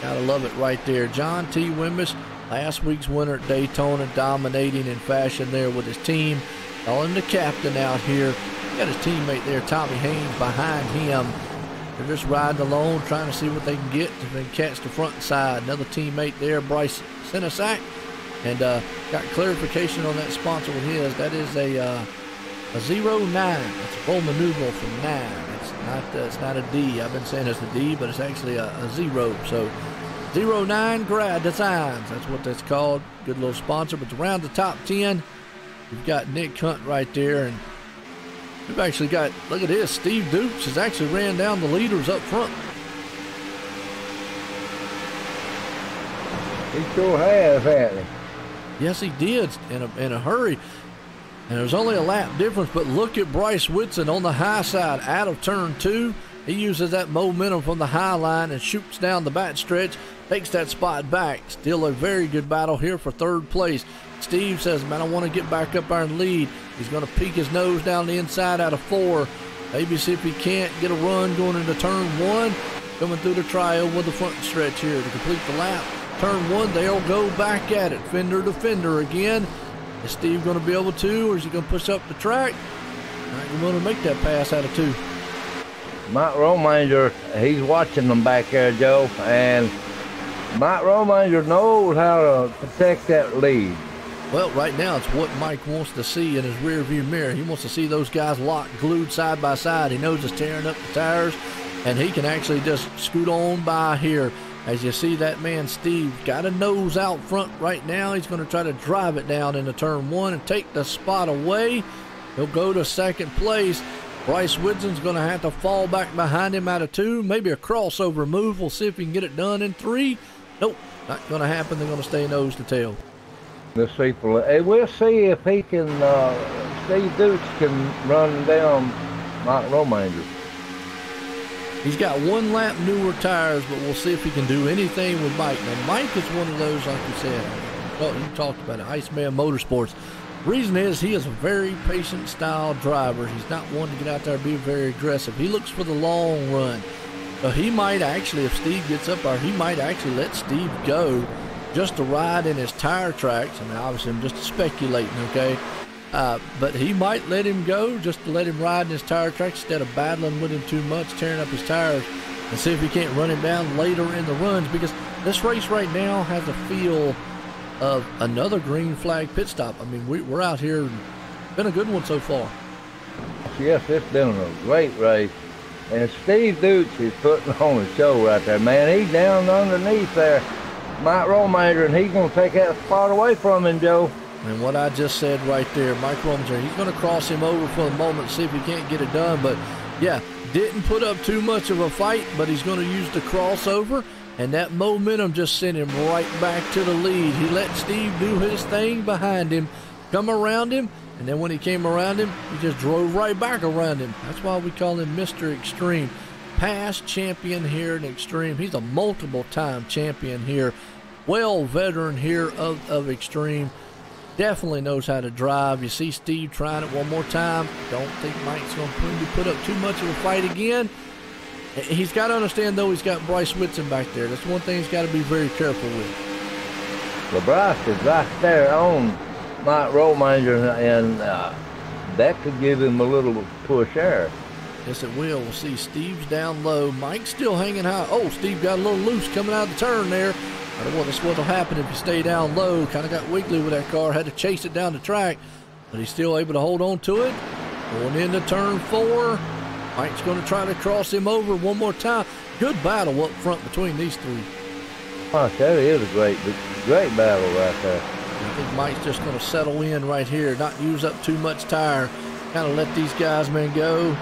Gotta love it right there. John T. Wimbish, last week's winner at Daytona, dominating in fashion there with his team. Calling the captain out here. Got his teammate there, Tommy Haynes, behind him. They're just riding alone, trying to see what they can get if they can catch the front and side. Another teammate there, Bryce Senesac. And got clarification on that sponsor with his. That is a 09. That's a Roman numeral for 9. It's not a D. I've been saying it's a D, but it's actually a 0. So 09 Grad Designs. That's what that's called. Good little sponsor. But around the top 10, we've got Nick Hunt right there, and we've actually got, look at this, Steve Dukes has actually ran down the leaders up front. He sure has, hasn't he? Yes, he did, in a hurry. And there's only a lap difference, but look at Bryce Whitson on the high side out of turn 2. He uses that momentum from the high line and shoots down the back stretch, takes that spot back. Still a very good battle here for 3rd place. Steve says, man, I want to get back up there and lead. He's going to peek his nose down the inside out of 4. Maybe see if he can't get a run going into turn 1. Coming through the trio with the front stretch here to complete the lap. Turn 1, they'll go back at it. Fender to fender again. Is Steve going to be able to, or is he going to push up the track? Not going to make that pass out of 2. Mike Romanger, he's watching them back there, Joe, and Mike Romanger knows how to protect that lead. Well, right now it's what Mike wants to see in his rear view mirror. He wants to see those guys locked, glued side by side. He knows it's tearing up the tires, and he can actually just scoot on by here. As you see that man Steve got a nose out front right now. He's going to try to drive it down into turn 1 and take the spot away. He'll go to 2nd place. Bryce Whitson's going to have to fall back behind him out of 2. Maybe a crossover move. We'll see if he can get it done in 3. Nope, not going to happen. They're going to stay nose to tail. We'll see if he can, Steve Dukes can run down Mike Romanger. He's got 1 lap newer tires, but we'll see if he can do anything with Mike. Now, Mike is one of those, like you said, well, you talked about it, Iceman Motorsports. The reason is he is a very patient style driver. He's not one to get out there and be very aggressive. He looks for the long run. So he might actually, if Steve gets up there, he might actually let Steve go just to ride in his tire tracks. I mean, obviously I'm just speculating, okay? But he might let him go just to let him ride in his tire tracks instead of battling with him too much, tearing up his tires, and see if he can't run him down later in the runs, because this race right now has a feel of another green flag pit stop. I mean, we're out here, been a good one so far. Yes, it's been a great race. And Steve Dukes is putting on a show right there, man. He's down underneath there, Mike Romanger, and he's going to take that spot away from him, Joe. And what I just said right there, Mike Romanger, he's going to cross him over for the moment, see if he can't get it done. But, yeah, didn't put up too much of a fight, but he's going to use the crossover, and that momentum just sent him right back to the lead. He let Steve do his thing behind him, come around him, and then when he came around him, he just drove right back around him. That's why we call him Mr. Extreme. Past champion here in Extreme. He's a multiple-time champion here. Well veteran here of Extreme. Definitely knows how to drive. You see Steve trying it one more time. Don't think Mike's going to put up too much of a fight again. He's got to understand, though, he's got Bryce Whitson back there. That's one thing he's got to be very careful with. Well, Bryce is right there on Mike Romanger, and that could give him a little push there. Yes, it will. We'll see Steve's down low. Mike's still hanging high. Oh, Steve got a little loose coming out of the turn there. I don't know that's what will happen if you stay down low. Kind of got wiggly with that car. Had to chase it down the track, but he's still able to hold on to it. Going into turn 4. Mike's going to try to cross him over one more time. Good battle up front between these 3. I tell you, it is a great battle right there. I think Mike's just going to settle in right here, not use up too much tire. Kind of let these guys, man, go.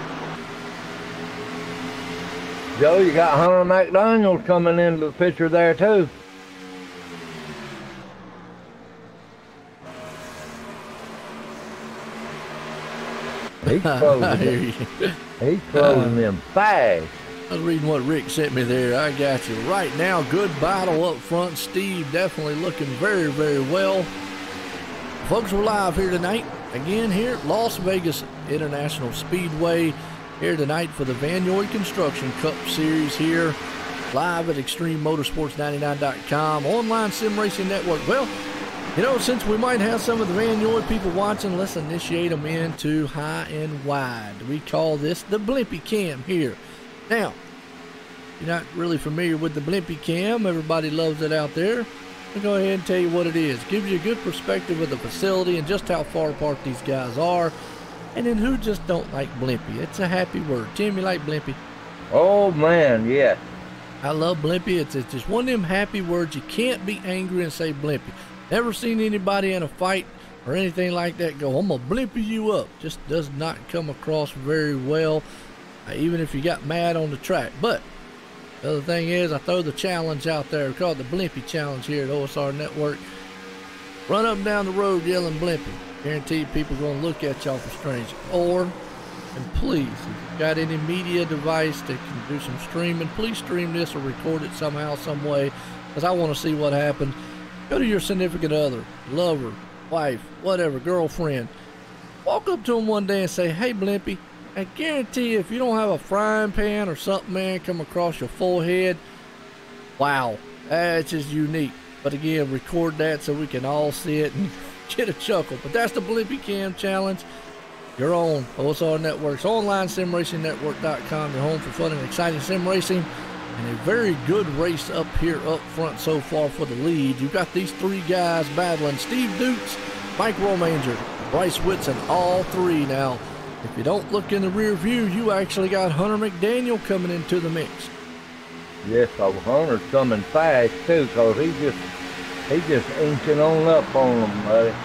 Joe, you got Hunter McDaniel coming into the picture there, too. He's closing them fast. I was reading what Rick sent me there. I got you. Right now, good battle up front. Steve definitely looking very, very well. Folks, we're live here tonight. Again, here at Las Vegas International Speedway. Here tonight for the Vannoy Construction Cup Series here. Live at ExtremeMotorsports99.com. Online Sim Racing Network. Well, you know, since we might have some of the Vannoy people watching, let's initiate them into high and wide. We call this the Blimpy Cam here. Now, if you're not really familiar with the Blimpy Cam, everybody loves it out there. I'll go ahead and tell you what it is. Gives you a good perspective of the facility and just how far apart these guys are. And then who just don't like Blimpy? It's a happy word. Tim, you like Blimpy? Oh, man, yes. I love Blimpy. It's just one of them happy words. You can't be angry and say Blimpy. Never seen anybody in a fight or anything like that go, I'm going to Blimpy you up. Just does not come across very well. Even if you got mad on the track. But the other thing is, I throw the challenge out there. We call it the Blimpy Challenge here at OSRN Network. Run up and down the road yelling Blimpy. Guarantee people are going to look at y'all for strange. Or, and please, if you've got any media device that can do some streaming, please stream this or record it somehow, some way, because I want to see what happens. Go to your significant other, lover, wife, whatever, girlfriend. Walk up to them one day and say, hey, Blimpy, I guarantee you, if you don't have a frying pan or something, man, come across your forehead, wow, that's just unique. But again, record that so we can all see it and get a chuckle. But that's the Blimpy Cam Challenge. You're on OSR Networks, online simracingnetwork.com. You're home for fun and exciting sim racing. And a very good race up here up front so far for the lead. You've got these three guys battling. Steve Dukes, Mike Romanger, Bryce Whitson, all three now. If you don't look in the rear view, you actually got Hunter McDaniel coming into the mix. Yes, Hunter's coming fast, too, because he's just inching on up on them, buddy.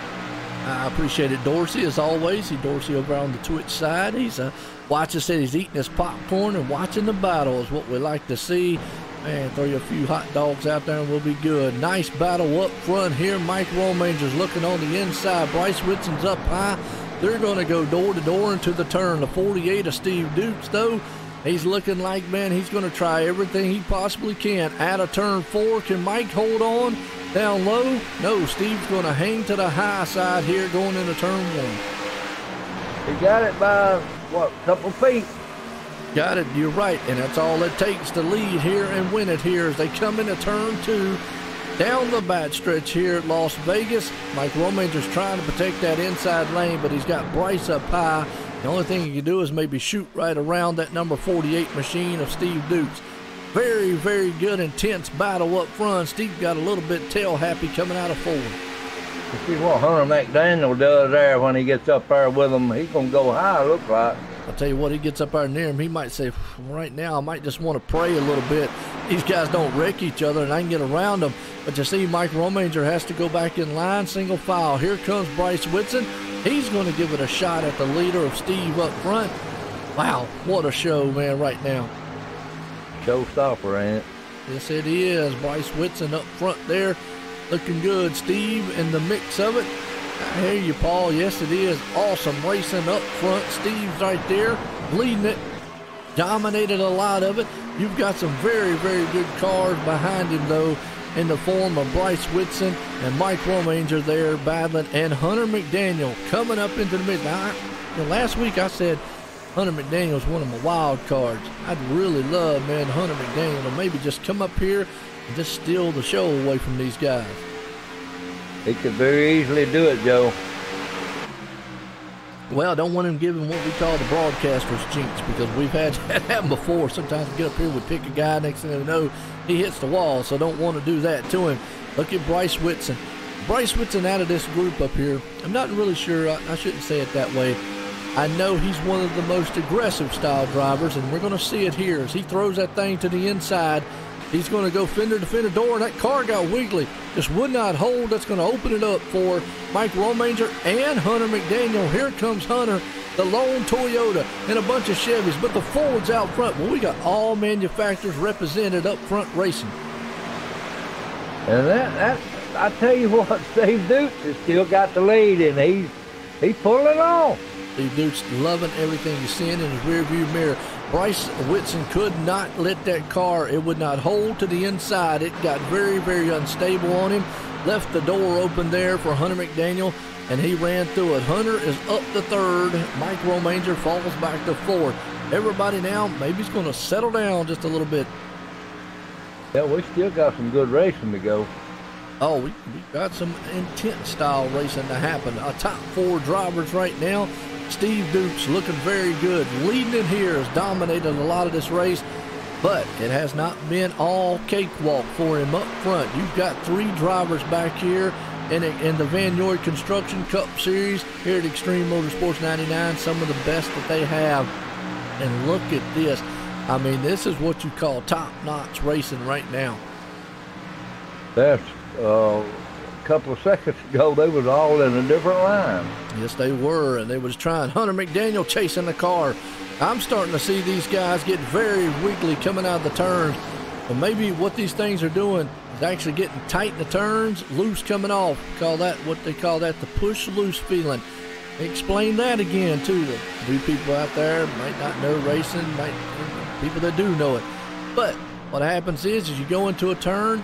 I appreciate it, Dorsey, as always. Dorsey over on the Twitch side. He's watching, said he's eating his popcorn and watching the battle is what we like to see. Man, throw you a few hot dogs out there and we'll be good. Nice battle up front here. Mike Romanger's looking on the inside. Bryce Whitson's up high. They're going to go door to door into the turn. The 48 of Steve Dukes, though, he's looking like, man, he's going to try everything he possibly can. Out of turn 4, can Mike hold on? Down low? No, Steve's going to hang to the high side here going into turn 1. He got it by, what, a couple feet? Got it, you're right, and that's all it takes to lead here and win it here as they come into turn 2. Down the back stretch here at Las Vegas. Mike Romanger's trying to protect that inside lane, but he's got Bryce up high. The only thing he can do is maybe shoot right around that number 48 machine of Steve Dukes. Very, very good, intense battle up front. Steve got a little bit tail happy coming out of 4. You see what Hunter McDaniel does there when he gets up there with him. He's going to go high, looks like. I'll tell you what, he gets up there near him, he might say, right now, I might just want to pray a little bit. These guys don't wreck each other, and I can get around them. But you see, Mike Romanger has to go back in line, single file. Here comes Bryce Whitson. He's going to give it a shot at the leader of Steve up front. Wow, what a show, man, right now. Showstopper, ain't it? Yes, it is. Bryce Whitson up front there, looking good. Steve in the mix of it. I hear you, Paul. Yes, it is. Awesome racing up front. Steve's right there, leading it. Dominated a lot of it. You've got some very, very good cars behind him, though, in the form of Bryce Whitson and Mike Romanger there battling, and Hunter McDaniel coming up into the mid. Now, last week I said Hunter McDaniel is one of my wild cards. I'd really love, man, Hunter McDaniel to maybe just come up here and just steal the show away from these guys. He could very easily do it, Joe. Well, I don't want him giving what we call the broadcaster's jinx, because we've had that happen before. Sometimes we get up here, we pick a guy, next thing we know, he hits the wall, so don't want to do that to him. Look at Bryce Whitson. Bryce Whitson out of this group up here, I'm not really sure, I shouldn't say it that way. I know he's one of the most aggressive style drivers, and we're going to see it here as he throws that thing to the inside. He's going to go fender to fender door, and that car got wiggly. Just would not hold. That's going to open it up for Mike Romanger and Hunter McDaniel. Here comes Hunter, the lone Toyota, and a bunch of Chevys, but the Ford's out front. Well, we got all manufacturers represented up front racing. And that I tell you what, Steve Dukes has still got the lead, and he's pulling off. Steve Duke's loving everything he's seeing in his rearview mirror. Bryce Whitson could not let that car, it would not hold to the inside. It got very, very unstable on him. Left the door open there for Hunter McDaniel, and he ran through it. Hunter is up to third. Mike Romanger falls back to fourth. Everybody now, maybe he's going to settle down just a little bit. Yeah, we still got some good racing to go. Oh, we got some intense style racing to happen. Our top 4 drivers right now. Steve Duke's looking very good. Leading it here, has dominated a lot of this race, but it has not been all cakewalk for him up front. You've got 3 drivers back here in the Vannoy Construction Cup Series here at Extreme Motorsports 99, some of the best that they have. And look at this. I mean, this is what you call top-notch racing right now. That's a couple of seconds ago, they was all in a different line. Yes, they were, and they was trying. Hunter McDaniel chasing the car. I'm starting to see these guys get very wiggly coming out of the turns. But maybe what these things are doing is actually getting tight in the turns, loose coming off. What they call that, the push-loose feeling. Explain that again to the new people out there. Might not know racing, people that do know it. But what happens is you go into a turn,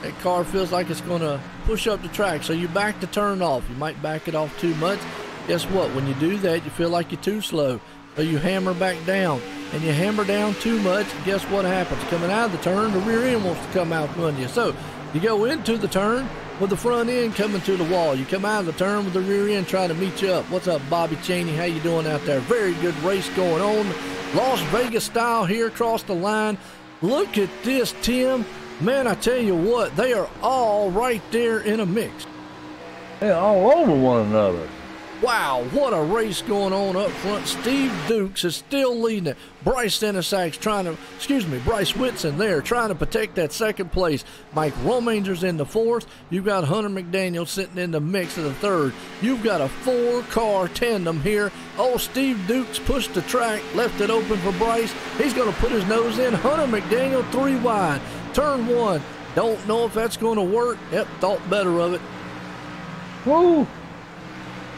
that car feels like it's going to push up the track, so you back the turn off. You might back it off too much. Guess what? When you do that, you feel like you're too slow. So you hammer back down, and you hammer down too much. Guess what happens? Coming out of the turn, the rear end wants to come out from you. So you go into the turn with the front end coming to the wall. You come out of the turn with the rear end trying to meet you up. What's up, Bobby Cheney? How you doing out there? Very good race going on. Las Vegas style here across the line. Look at this, Tim. Man, I tell you what, they are all right there in a mix. They're all over one another. Wow, what a race going on up front. Steve Dukes is still leading it. Bryce Whitson there trying to protect that second place. Mike Romanger's in the fourth. You've got Hunter McDaniel sitting in the mix of the third. You've got a 4-car tandem here. Oh, Steve Dukes pushed the track, left it open for Bryce. He's going to put his nose in. Hunter McDaniel 3 wide. Turn 1. Don't know if that's going to work. Yep, thought better of it. Woo!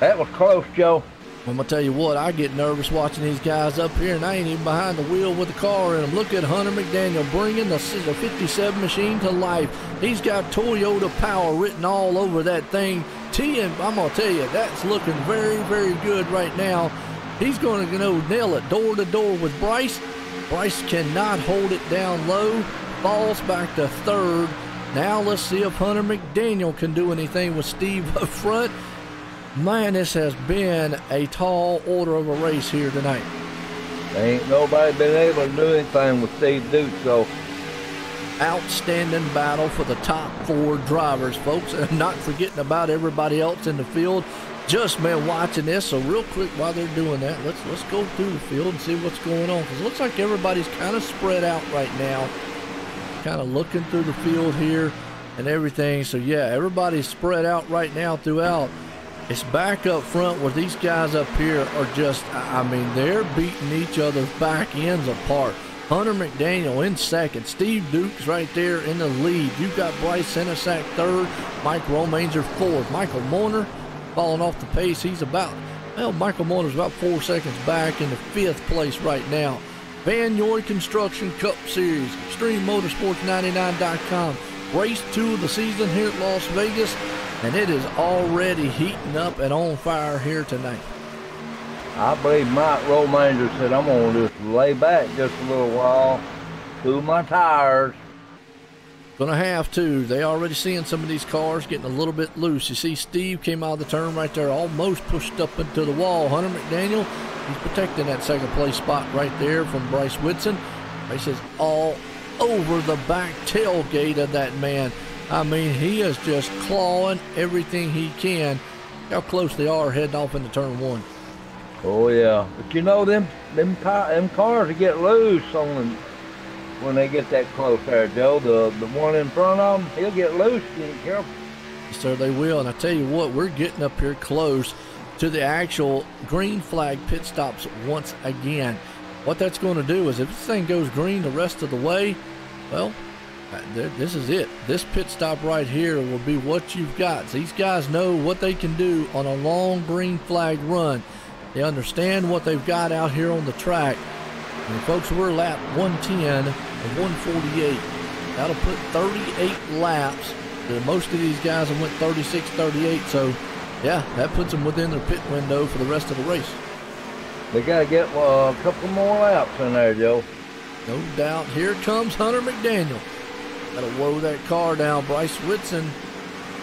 That was close, Joe. I'm going to tell you what, I get nervous watching these guys up here, and I ain't even behind the wheel with the car in them. Look at Hunter McDaniel bringing the 57 machine to life. He's got Toyota power written all over that thing. I'm going to tell you, that's looking very, very good right now. He's going to nail it door to door with Bryce. Bryce cannot hold it down low. Falls back to third. Now let's see if Hunter McDaniel can do anything with Steve up front. Man, this has been a tall order of a race here tonight. Ain't nobody been able to do anything with Steve Duke, so. Outstanding battle for the top 4 drivers, folks, and not forgetting about everybody else in the field. Just been watching this, so real quick while they're doing that, let's go through the field and see what's going on, because it looks like everybody's kind of spread out right now. Kind of looking through the field here and everything. So yeah, everybody's spread out right now throughout. It's back up front where these guys up here are just, I mean, they're beating each other's back ends apart. Hunter McDaniel in second. Steve Duke's right there in the lead. You've got Bryce Senesack third. Mike Romanger fourth. Michael Moiner falling off the pace. He's Michael Moiner's about 4 seconds back in the 5th place right now. Vannoy Construction Cup Series, ExtremeMotorsports99.com. Race 2 of the season here at Las Vegas, and it is already heating up and on fire here tonight. I believe Mike Romanger said, I'm going to just lay back just a little while, cool my tires. Gonna have to. They already seeing some of these cars getting a little bit loose. You see Steve came out of the turn right there, almost pushed up into the wall. Hunter McDaniel, he's protecting that second place spot right there from Bryce Whitson. Bryce is all over the back tailgate of that man. I mean, he is just clawing everything he can. How close they are heading off into turn 1. Oh yeah, but you know them cars will get loose on them when they get that close there, Joe. The one in front of him, he'll get loose. You ain't careful. Yes, sir, they will. And I tell you what, we're getting up here close to the actual green flag pit stops once again. What that's going to do is if this thing goes green the rest of the way, well, this is it. This pit stop right here will be what you've got. These guys know what they can do on a long green flag run. They understand what they've got out here on the track. And folks, we're lap 110 of 148. That'll put 38 laps. Most of these guys have went 36, 38. So, yeah, that puts them within their pit window for the rest of the race. They got to get a couple more laps in there, Joe. No doubt. Here comes Hunter McDaniel. That'll woe that car down. Bryce Whitson,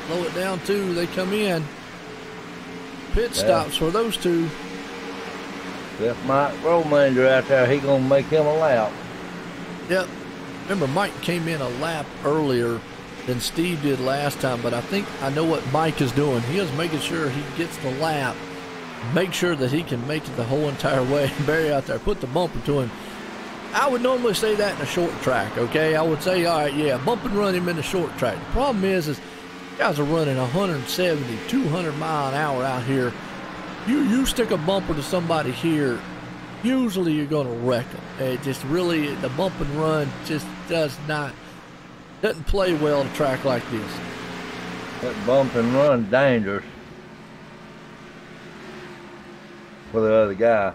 slow it down too. They come in. Pit stops for those two. If Mike Romanger out there, he gonna make him a lap. Yep. Remember, Mike came in a lap earlier than Steve did last time, but I think I know what Mike is doing. He is making sure he gets the lap, make sure that he can make it the whole entire way. Barry out there, put the bumper to him. I would normally say that in a short track, okay? I would say, all right, yeah, bump and run him in the short track. The problem is guys are running 170, 200 mile an hour out here. You stick a bumper to somebody here, usually you're going to wreck them. It just really, the bump and run just doesn't play well at a track like this. That bump and run dangerous for the other guy.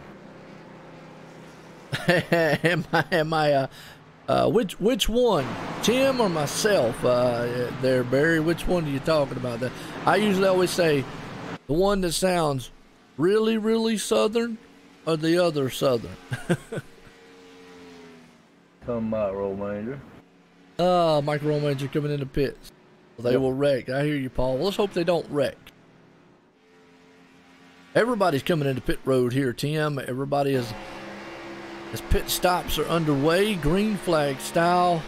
Which one, Tim or myself? There, Barry. Which one are you talking about? I usually always say the one that sounds really, really southern, or the other southern. Come Mike Romanger. Mike Romanger coming in the pits. They will wreck. I hear you, Paul. Well, let's hope they don't wreck. Everybody's coming into pit road here, Tim. Everybody is. As pit stops are underway, green flag style,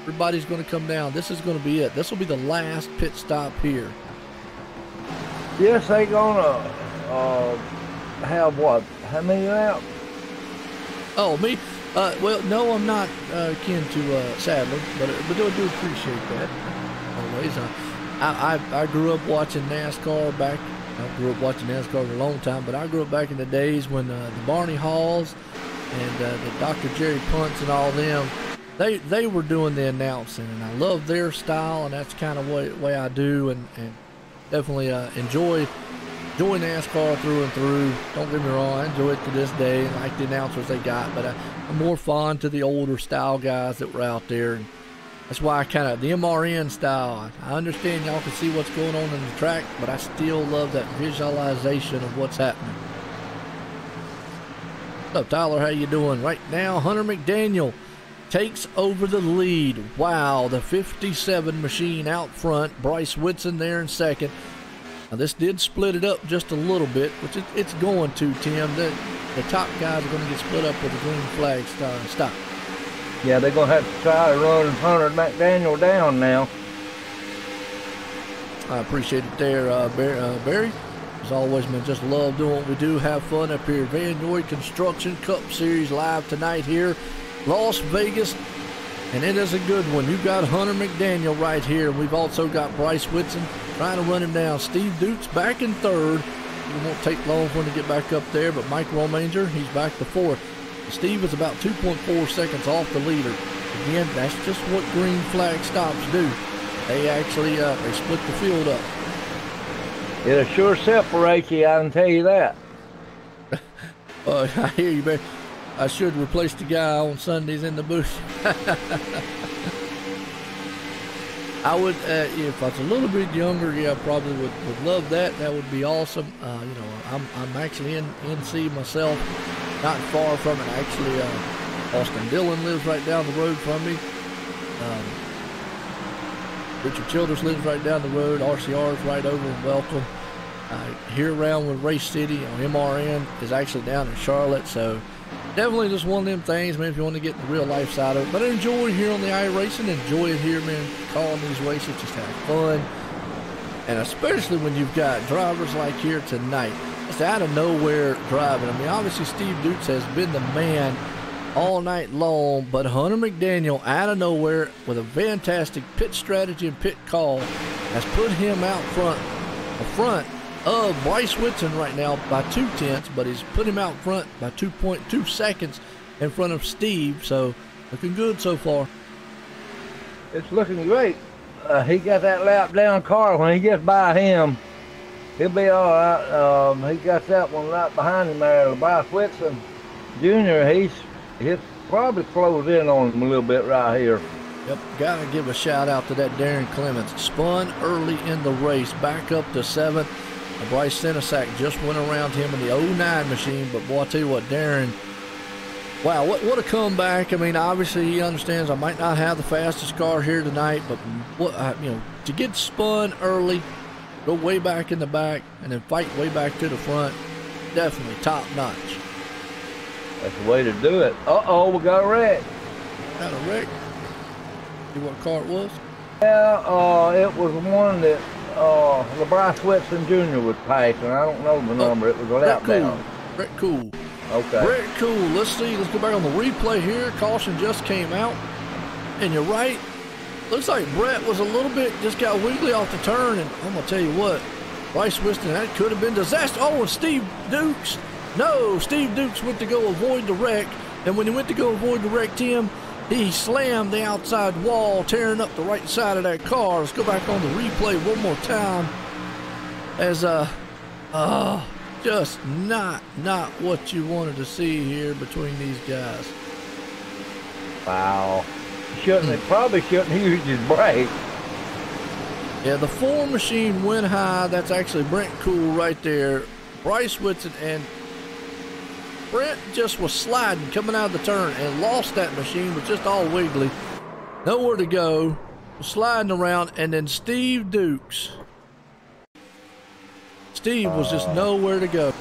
everybody's going to come down. This is going to be it. This will be the last pit stop here. Yes, they gonna have what? How many laps? Oh, me? Well, no, I'm not kin to Sadler, but I do appreciate that. Always. I grew up watching NASCAR back. I grew up watching NASCAR for a long time, but I grew up back in the days when the Barney Halls and the Dr. Jerry Punts and all them, they were doing the announcing, and I love their style, and that's kind of the way I do, and definitely enjoy NASCAR through and through. Don't get me wrong, I enjoy it to this day, and like the announcers they got, but I'm more fond to the older style guys that were out there, and that's why I kind of, the MRN style, I understand y'all can see what's going on in the track, but I still love that visualization of what's happening. What's up, Tyler? How you doing? Right now, Hunter McDaniel takes over the lead. Wow, the 57 machine out front. Bryce Whitson there in second. Now, this did split it up just a little bit, which it's going to, Tim. The top guys are going to get split up with the green flag stop. Yeah, they're going to have to try to run Hunter McDaniel down now. I appreciate it there, Barry. As always, man, just love doing what we do. Have fun up here. Vannoy Construction Cup Series live tonight here, Las Vegas, and it is a good one. You've got Hunter McDaniel right here. We've also got Bryce Whitson trying to run him down. Steve Dukes back in third. It won't take long for him to get back up there, but Mike Romanger, he's back to fourth. Steve is about 2.4 seconds off the leader. Again, that's just what green flag stops do. They actually they split the field up. It'll sure separate you, I can tell you that. I hear you, man. I should replace the guy on Sundays in the booth. I would, if I was a little bit younger, yeah, I probably would love that. That would be awesome. I'm actually in NC myself, not far from it. Actually, Austin Dillon lives right down the road from me. Richard Childers lives right down the road. RCR is right over in Welcome. Here around with Race City, MRN is actually down in Charlotte. So definitely just one of them things, man, if you want to get the real life side of it. But I enjoy here on the iRacing. Enjoy it here, man. Calling these races, just have fun. And especially when you've got drivers like here tonight. It's out of nowhere driving. I mean, obviously Steve Dukes has been the man all night long, but Hunter McDaniel out of nowhere with a fantastic pit strategy and pit call has put him out front of Bryce Whitson right now by 0.2, but he's put him out front by 2.2 seconds in front of Steve, so looking good so far. It's looking great. He got that lap down car when he gets by him. He'll be all right. He got that one right behind him there. Bryce Whitson Jr., he's probably closed in on him a little bit right here. Yep, gotta give a shout out to that Darren Clements. Spun early in the race, back up to 7th. Bryce Senesack just went around him in the 09 machine, but boy, I tell you what, Darren, wow, what a comeback. I mean, obviously he understands I might not have the fastest car here tonight, but what to get spun early, go way back in the back, and then fight way back to the front, definitely top notch. That's the way to do it. Uh-oh, we got a wreck. Got a wreck? See what car it was? Yeah, it was one that Bryce Whitson Jr. was passing. I don't know the number. It was a lap down. Brett Cool. Okay. Brett Cool. Let's see. Let's go back on the replay here. Caution just came out. And you're right. Looks like Brett was a little bit, just got wiggly off the turn. And I'm going to tell you what, Bryce Whitson, that could have been disaster. Oh, and Steve Dukes. No, Steve Dukes went to go avoid the wreck. And when he went to go avoid the wreck, Tim, he slammed the outside wall, tearing up the right side of that car. Let's go back on the replay one more time. As just not what you wanted to see here between these guys. Wow. He probably shouldn't use his brake. Yeah, the 4 machine went high. That's actually Brent Cool right there. Bryce Whitson and Brent just was sliding coming out of the turn and lost that machine, was just all wiggly. Nowhere to go. Sliding around, and then Steve Dukes. Steve was just nowhere to go.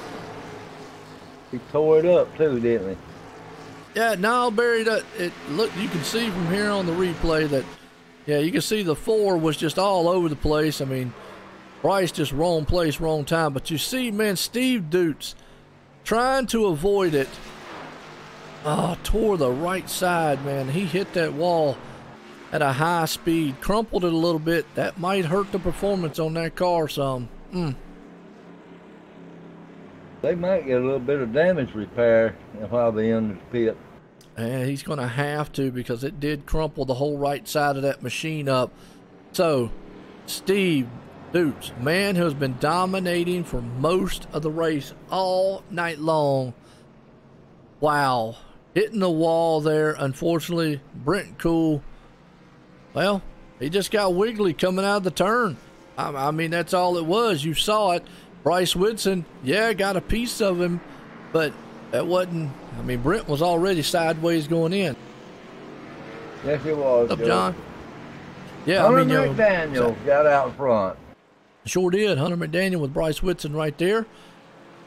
He tore it up too, didn't he? Yeah, no, Barry, look, you can see from here on the replay that, yeah, you can see the 4 was just all over the place. I mean, Bryce just wrong place, wrong time. But you see, man, Steve Dukes trying to avoid it. Tore the right side, man. He hit that wall at a high speed, crumpled it a little bit. That might hurt the performance on that car some. They might get a little bit of damage repair while they're in the pit. And he's going to have to, because it did crumple the whole right side of that machine up. So, Steve Dukes, man who's been dominating for most of the race all night long. Wow. Hitting the wall there. Unfortunately, Brent Cool, well, he just got wiggly coming out of the turn. I mean, that's all it was. You saw it. Bryce Whitson, yeah, got a piece of him, but that wasn't, I mean, Brent was already sideways going in. Yes, he was. What's up, John? Yeah, Hunter I mean, McDaniel got out front. Sure did. Hunter McDaniel with Bryce Whitson right there.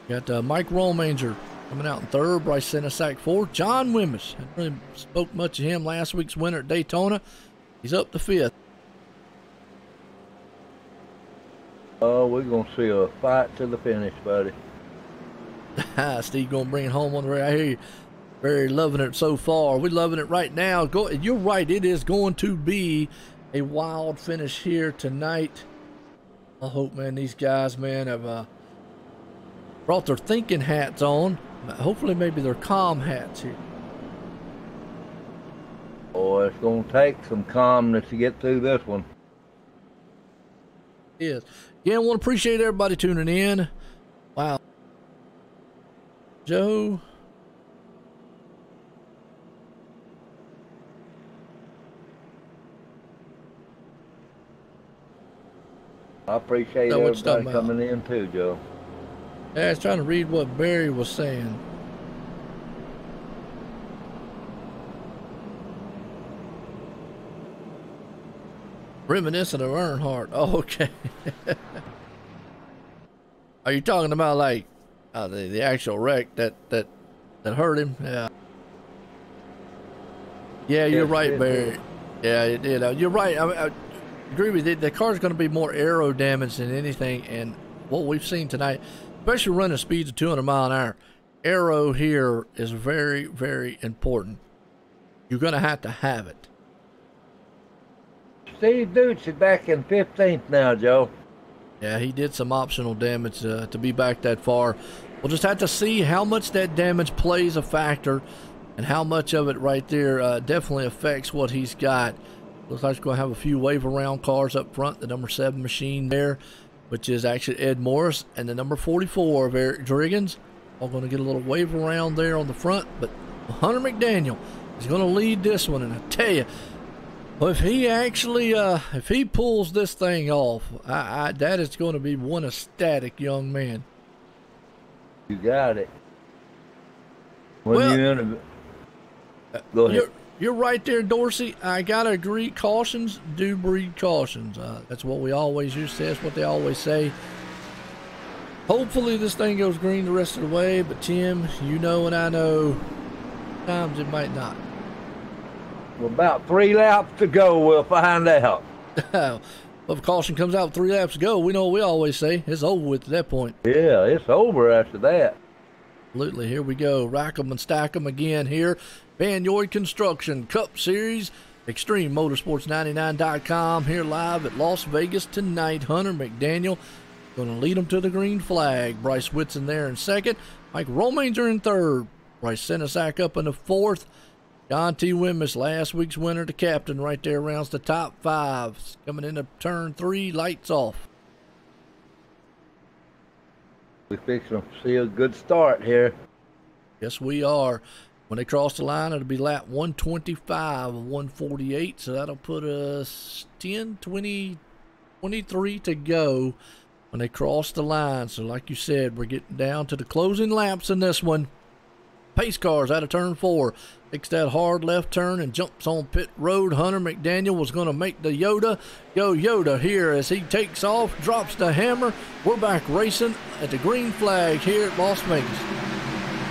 Got Mike Romanger coming out in 3rd. Bryce Senesack 4th. John Wimmis, I really spoke much of him last week's winner at Daytona. He's up to 5th. Oh, we're going to see a fight to the finish, buddy. Steve going to bring it home on the right. I hear you. Very loving it so far. We're loving it right now. You're right. It is going to be a wild finish here tonight. I hope, man, these guys, man, have brought their thinking hats on. Hopefully, maybe their calm hats here. Boy, it's going to take some calmness to get through this one. It is. Yeah, I want to appreciate everybody tuning in. Wow. Joe. I appreciate everybody coming in too, Joe. Yeah, I was trying to read what Barry was saying. Reminiscent of Earnhardt. Oh, okay. Are you talking about like the actual wreck that hurt him? Yeah. Yeah, you're right, Barry. Yeah, it did. You're right. I agree with you. The car's going to be more aero damage than anything, and what we've seen tonight, especially running speeds of 200 mile an hour, aero here is very, very important. You're going to have it. Steve Dukes is back in 15th now, Joe. Yeah, he did some optional damage to be back that far. We'll just have to see how much that damage plays a factor and how much of it right there definitely affects what he's got. Looks like he's going to have a few wave around cars up front, the number 7 machine there. which is actually Ed Morris, and the number 44 of Eric Driggins. All going to get a little wave around there on the front, but Hunter McDaniel is going to lead this one. And I tell you, if he actually, if he pulls this thing off, that is going to be one ecstatic young man. You got it. Well, go ahead. You're right there, Dorsey. I gotta agree. Cautions do breed cautions. That's what we always used to say. That's what they always say. Hopefully this thing goes green the rest of the way, but Tim, you know and I know, times it might not. Well, about 3 laps to go, we'll find out. Well, if caution comes out with 3 laps to go, we know what we always say. It's over with at that point. Yeah, it's over after that. Absolutely. Here we go. Rack 'em and stack 'em again here. Vannoy Construction Cup Series. ExtremeMotorsports99.com here live at Las Vegas tonight. Hunter McDaniel going to lead them to the green flag. Bryce Whitson there in second. Mike Romanger in third. Bryce Senesack up in the fourth. John T. Wimmis, last week's winner, the captain, right there rounds the top 5. Coming into turn 3, lights off. We're fixing to see a good start here. Yes, we are. When they cross the line, it'll be lap 125 of 148, so that'll put us 10, 20, 23 to go when they cross the line. So like you said, we're getting down to the closing laps in this one. Pace cars out of turn 4. Takes that hard left turn and jumps on pit road. Hunter McDaniel was going to make the Yoda go Yoda here as he takes off, drops the hammer. We're back racing at the green flag here at Las Vegas.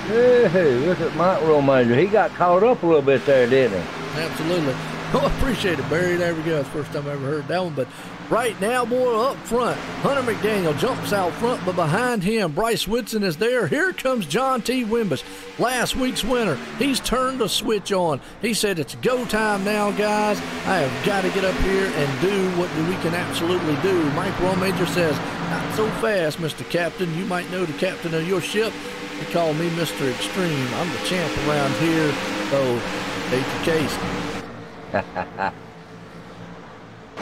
Hey, look at Mike Romanger. He got caught up a little bit there, didn't he? Absolutely. Oh, I appreciate it, Barry. There we go. That's the first time I ever heard that one. But right now, boy, up front, Hunter McDaniel jumps out front, but behind him, Bryce Whitson is there. Here comes John T. Wimbush, last week's winner. He's turned the switch on. He said, it's go time now, guys. I have got to get up here and do what we can absolutely do. Mike Romanger says, not so fast, Mr. Captain. You might know the captain of your ship. They call me Mr. Extreme. I'm the champ around here, so take the case.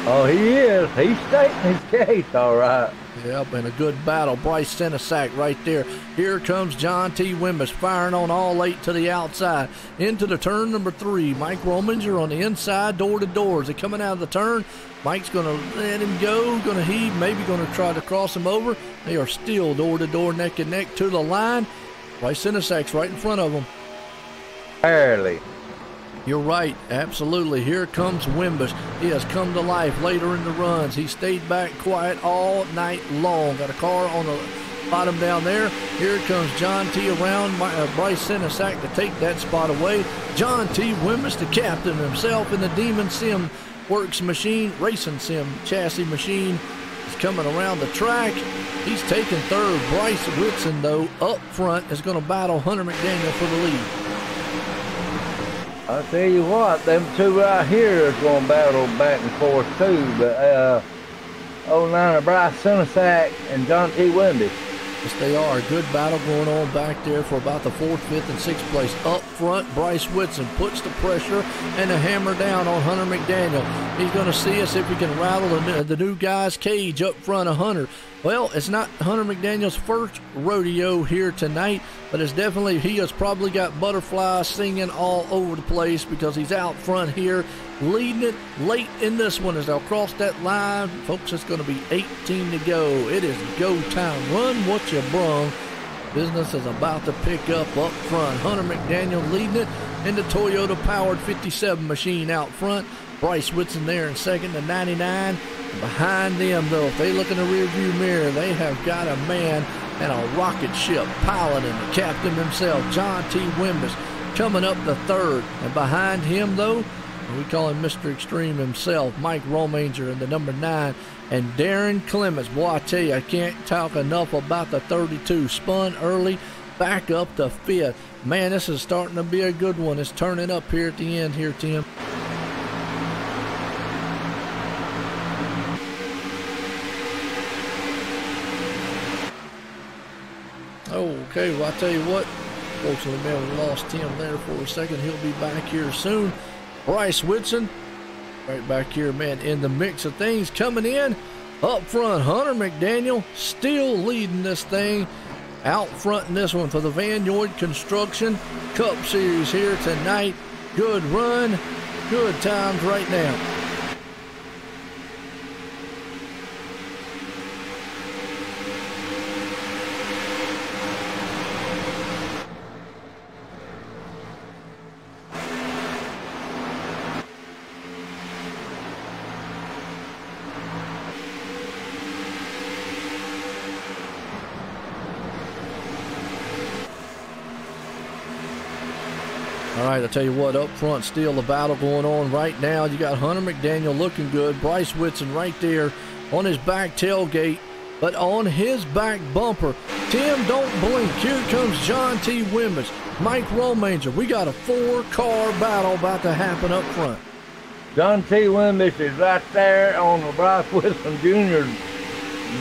Oh, he is. He's stating his case, all right. Yep, and a good battle. Bryce Senesack right there. Here comes John T. Wimbush firing on all 8 to the outside. Into the turn number 3. Mike Romanger on the inside, door to door. As they're coming out of the turn, Mike's going to let him go, going to heave, maybe going to try to cross him over. They are still door to door, neck and neck to the line. Bryce Senesack's right in front of them. Barely. You're right, absolutely. Here comes Wimbush. He has come to life later in the runs. He stayed back quiet all night long. Got a car on the bottom down there. Here comes John T. around Bryce Senesack to take that spot away. John T. Wimbush, the captain himself in the Demon Sim Works machine, racing sim chassis machine, is coming around the track. He's taking third. Bryce Whitson, though, up front, is going to battle Hunter McDaniel for the lead. I'll tell you what, them two right here is going to battle back and forth too, but 09 Bryce Senesack and John T. Wimbush. Yes, they are. A good battle going on back there for about the 4th, 5th, and 6th place. Up front, Bryce Whitson puts the pressure and the hammer down on Hunter McDaniel. He's going to see us if we can rattle the new guy's cage up front of Hunter. Well, it's not Hunter McDaniel's first rodeo here tonight, but it's definitely, he has probably got butterflies singing all over the place because he's out front here, leading it late in this one as they'll cross that line. Folks, it's going to be 18 to go. It is go time. Run what you brung. Business is about to pick up front. Hunter McDaniel leading it in the Toyota-powered 57 machine out front. Bryce Whitson there in second to 99. Behind them, though, if they look in the rearview mirror, they have got a man and a rocket ship piloting the captain himself, John T. Wimbush, coming up the third. And behind him, though, we call him Mr. Extreme himself, Mike Romanger in the number 9. And Darren Clements, boy, I tell you, I can't talk enough about the 32. Spun early, back up to 5th. Man, this is starting to be a good one. It's turning up here at the end here, Tim. Okay, well, I tell you what, fortunately, man, we lost Tim there for a second. He'll be back here soon. Bryce Whitson, right back here, man, in the mix of things, coming in. Up front, Hunter McDaniel still leading this thing. Out front in this one for the Vannoy Construction Cup Series here tonight. Good run, good times right now. All right, I'll tell you what, up front, still the battle going on right now. You got Hunter McDaniel looking good. Bryce Whitson right there on his back tailgate, but on his back bumper. Tim, don't blink. Here comes John T. Wimbish, Mike Romanger. We got a 4-car battle about to happen up front. John T. Wimbish is right there on the Bryce Whitson Jr.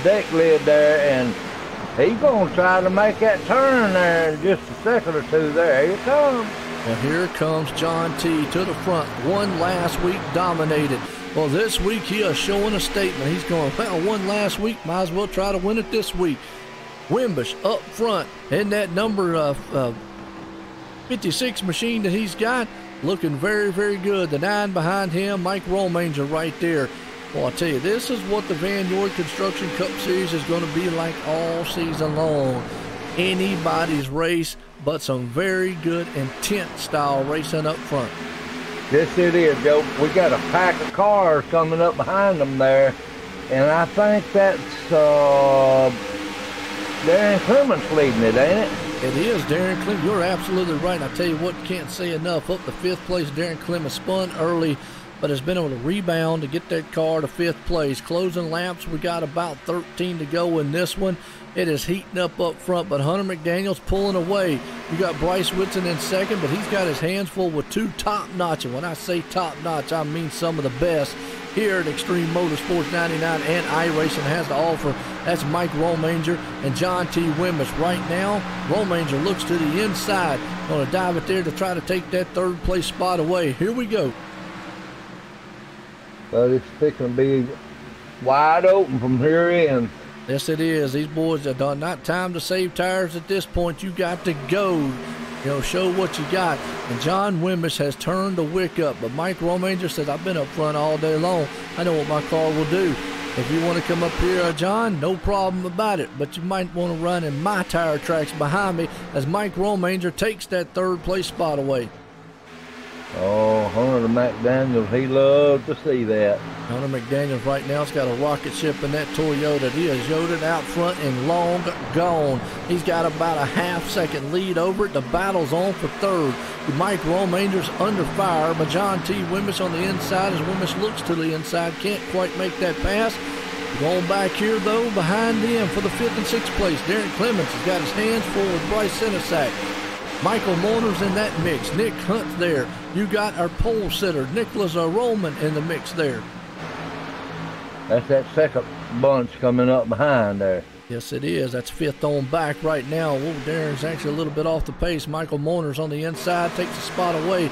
deck lid there, and he's going to try to make that turn there in just a second or two there. Here it comes. And here comes John T. to the front. One last week dominated. Well, this week he is showing a statement. He's going, well, one last week, might as well try to win it this week. Wimbish up front in that number 56 machine that he's got, looking very, very good. The 9 behind him, Mike Romanger right there. Well, I tell you, this is what the Vannoy Construction Cup Series is going to be like all season long. Anybody's race, but some very good, intense style racing up front. Yes, it is, Joe. We got a pack of cars coming up behind them there, and I think that's Darren Clements leading it, ain't it? It is Darren Clements. You're absolutely right. I tell you what, can't say enough. Up to 5th place, Darren Clements spun early, but has been able to rebound to get that car to 5th place. Closing laps, we got about 13 to go in this one. It is heating up front, but Hunter McDaniel's pulling away. You got Bryce Whitson in second, but he's got his hands full with 2 top-notch. And when I say top-notch, I mean some of the best here at Extreme Motorsports 99 and iRacing has to offer. That's Mike Romanger and John T. Wimbish. Right now, Romanger looks to the inside. Going to dive it there to try to take that 3rd place spot away. Here we go. But it's fixing to be wide open from here in. Yes, it is. These boys are done. Not time to save tires at this point. You got to go. Show what you got. And John Wimbish has turned the wick up. But Mike Romanger says, I've been up front all day long. I know what my car will do. If you want to come up here, John, no problem about it. But you might want to run in my tire tracks behind me as Mike Romanger takes that 3rd place spot away. Oh, Hunter McDaniel, he loved to see that. Hunter McDaniel right now has got a rocket ship in that Toyota. He is yoded out front and long gone. He's got about a half-second lead over it. The battle's on for 3rd. Mike Romanger's under fire, but John T. Wimbish on the inside as Wimbish looks to the inside. Can't quite make that pass. Going back here, though, behind him for the 5th and 6th place. Darren Clements has got his hands full with Bryce Senesack. Michael Moner's in that mix. Nick Hunt's there. You got our pole sitter, Nicholas Roman, in the mix there. That's that second bunch coming up behind there. Yes, it is. That's 5th on back right now. Whoa, Darren's actually a little bit off the pace. Michael Moner's on the inside, takes the spot away.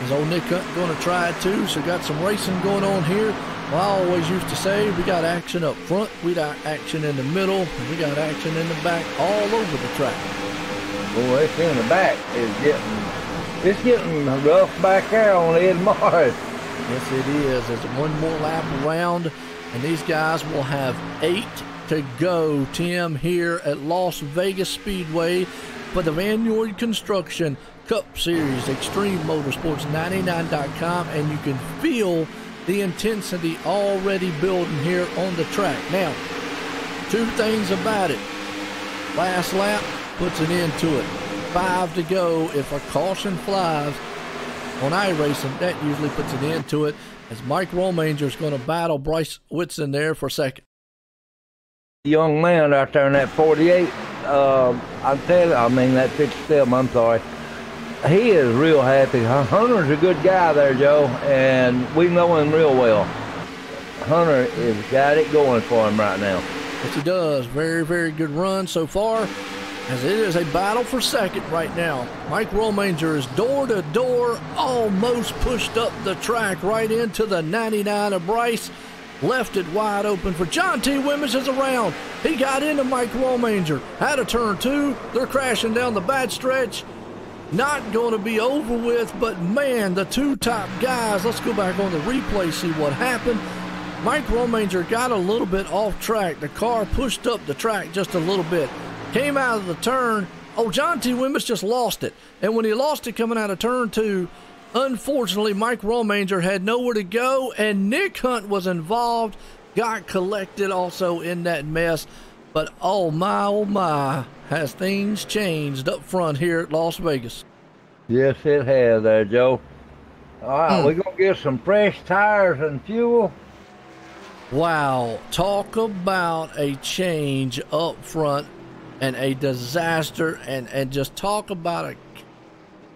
Is old Nick Hunt going to try it too? So got some racing going on here. Well, I always used to say we got action up front, we got action in the middle, and we got action in the back all over the track. Boy, it's in the back. It's getting rough back there on Ed Morris. Yes, it is. There's one more lap around, and these guys will have 8 to go, Tim, here at Las Vegas Speedway for the Vannoy Construction Cup Series, Extreme Motorsports 99.com, and you can feel the intensity already building here on the track. Now, 2 things about it. Last lap puts an end to it. 5 to go. If a caution flies on iRacing, that usually puts an end to it, as Mike Romanger is going to battle Bryce Whitson there for second. Young man out there in that 48, I'm telling you, I mean that 57, I'm sorry. He is real happy. Hunter's a good guy there, Joe, and we know him real well. Hunter has got it going for him right now. Yes, he does. Very, very good run so far, as it is a battle for second right now. Mike Romanger is door to door, almost pushed up the track right into the 99 of Bryce. left it wide open for John T. Wimmis is around. He got into Mike Romanger. Had a turn 2. They're crashing down the bad stretch. Not going to be over with, but man, the 2 top guys, let's go back on the replay, see what happened. Mike Romanger got a little bit off track. The car pushed up the track just a little bit. Came out of the turn. Oh, John T. Wimmis just lost it. And when he lost it coming out of turn 2, unfortunately, Mike Romanger had nowhere to go, and Nick Hunt was involved, got collected also in that mess. But oh my, has things changed up front here at Las Vegas? Yes, it has there, Joe. All right, we're going to get some fresh tires and fuel. Wow, talk about a change up front and a disaster, and just talk about a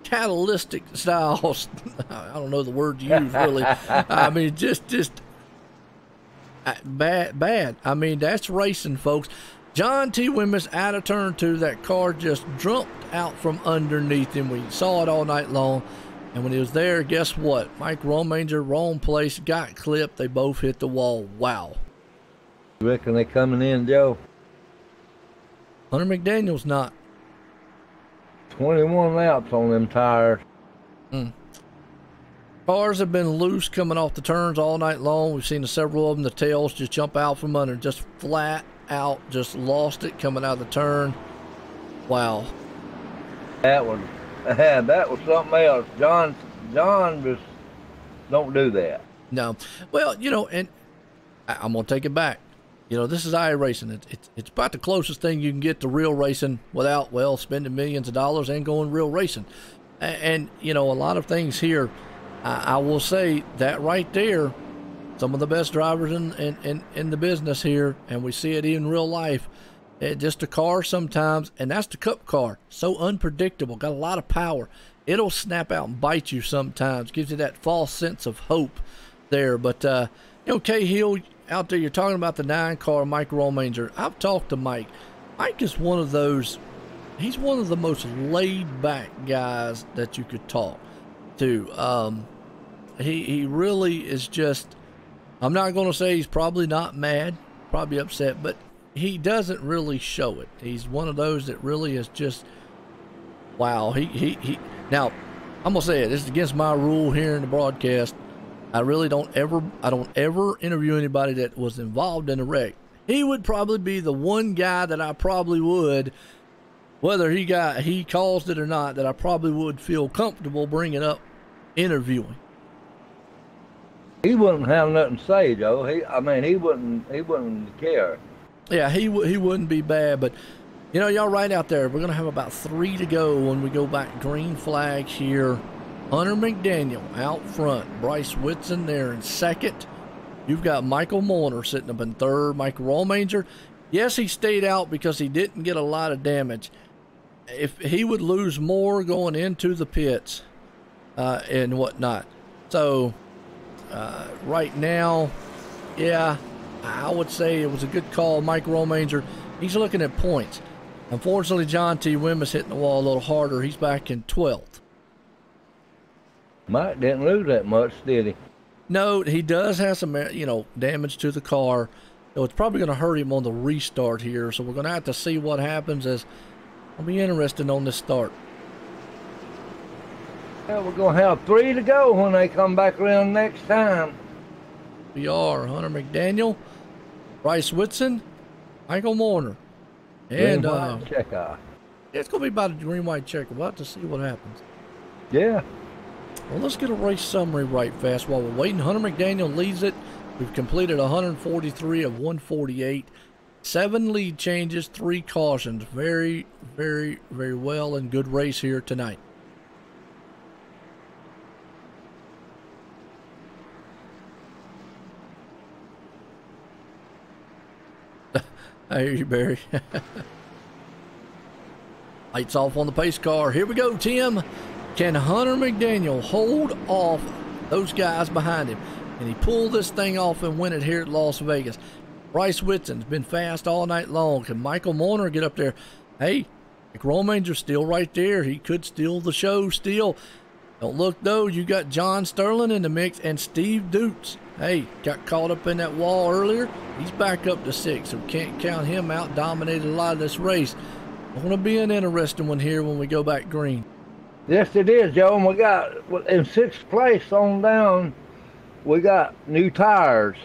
catalytic style. I don't know the word to use, really. I mean, just bad. I mean, that's racing, folks. John T. Wimmis out of turn 2. That car just jumped out from underneath him. We saw it all night long. And when he was there, guess what? Mike Romanger, wrong place, got clipped. They both hit the wall. Wow. You reckon they coming in, Joe? Hunter McDaniel's not. 21 laps on them tires. Cars have been loose coming off the turns all night long. We've seen several of them, the tails just jump out from under, just flat out, just lost it coming out of the turn. Wow. That was something else. John just don't do that. No. Well, you know, and I'm going to take it back. You know, this is iRacing. It's about the closest thing you can get to real racing without, well, spending millions of dollars and going real racing. And you know, a lot of things here, I will say that right there, some of the best drivers in the business here, and we see it in real life. Just a car sometimes, and that's the Cup car. So unpredictable, got a lot of power. It'll snap out and bite you sometimes. Gives you that false sense of hope there. But, you know, Cahill, out there, you're talking about the 9 car, Mike Romanger. I've talked to Mike. Mike is one of those, he's one of the most laid-back guys that you could talk to. He really is just, I'm not going to say he's probably not mad, probably upset, but he doesn't really show it. He's one of those that really is just, wow. Now, I'm going to say it. This is against my rule here in the broadcast. I don't ever interview anybody that was involved in a wreck. He would probably be the one guy that I probably would, whether he caused it or not, that I probably would feel comfortable bringing up interviewing. He wouldn't have nothing to say, Joe. He wouldn't care. Yeah, he wouldn't be bad, but you know, y'all right out there. We're gonna have about 3 to go when we go back. Green flag here. Hunter McDaniel out front. Bryce Whitson there in second. You've got Michael Mourner sitting up in third. Mike Romanger, yes, he stayed out because he didn't get a lot of damage. If he would lose more going into the pits and whatnot. So right now, yeah, I would say it was a good call. Mike Romanger, he's looking at points. Unfortunately, John T. Wimmis hitting the wall a little harder. He's back in 12th. Mike didn't lose that much, did he? No, he does have some, damage to the car. So it's probably going to hurt him on the restart here. So we're going to have to see what happens. As I'll be interested on this start. Well, we're going to have 3 to go when they come back around next time. We are Hunter McDaniel, Bryce Whitson, Michael Mourner. And checker. It's going to be about a green-white checker. We'll have to see what happens. Yeah. Well, let's get a race summary right fast while we're waiting. Hunter McDaniel leads it. We've completed 143 of 148. 7 lead changes, 3 cautions. Very, very, very well and good race here tonight. I hear you, Barry. Lights off on the pace car. Here we go, Tim. Can Hunter McDaniel hold off those guys behind him? Can he pull this thing off and win it here at Las Vegas? Bryce Whitson's been fast all night long. Can Michael Mourner get up there? Hey, Romanger's still right there. He could steal the show still. Don't look though, you got John Sterling in the mix and Steve Dukes. Hey, got caught up in that wall earlier. He's back up to 6, so can't count him out. Dominated a lot of this race. Going to be an interesting one here when we go back green. Yes, it is, Joe. And we got, in 6th place on down, we got new tires.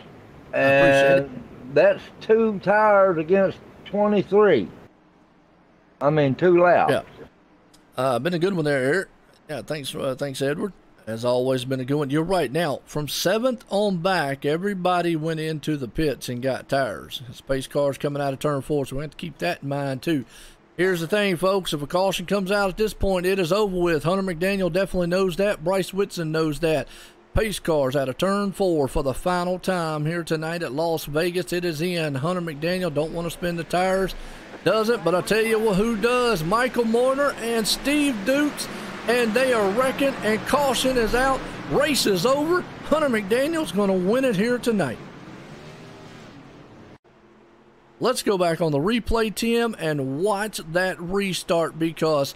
And that's 2 tires against 23. I mean, 2 laps. Yeah. Been a good one there, Eric. Yeah, thanks, Edward. As always, been a good one. You're right. Now, from 7th on back, everybody went into the pits and got tires. Space cars coming out of turn 4, so we have to keep that in mind, too. Here's the thing, folks. If a caution comes out at this point, it is over with. Hunter McDaniel definitely knows that. Bryce Whitson knows that. Pace cars out of turn 4 for the final time here tonight at Las Vegas. It is in. Hunter McDaniel don't want to spin the tires. Doesn't, but I'll tell you who does. Michael Morner and Steve Dukes. And they are wrecking, and caution is out. Race is over. Hunter McDaniel's going to win it here tonight. Let's go back on the replay, Tim, and watch that restart, because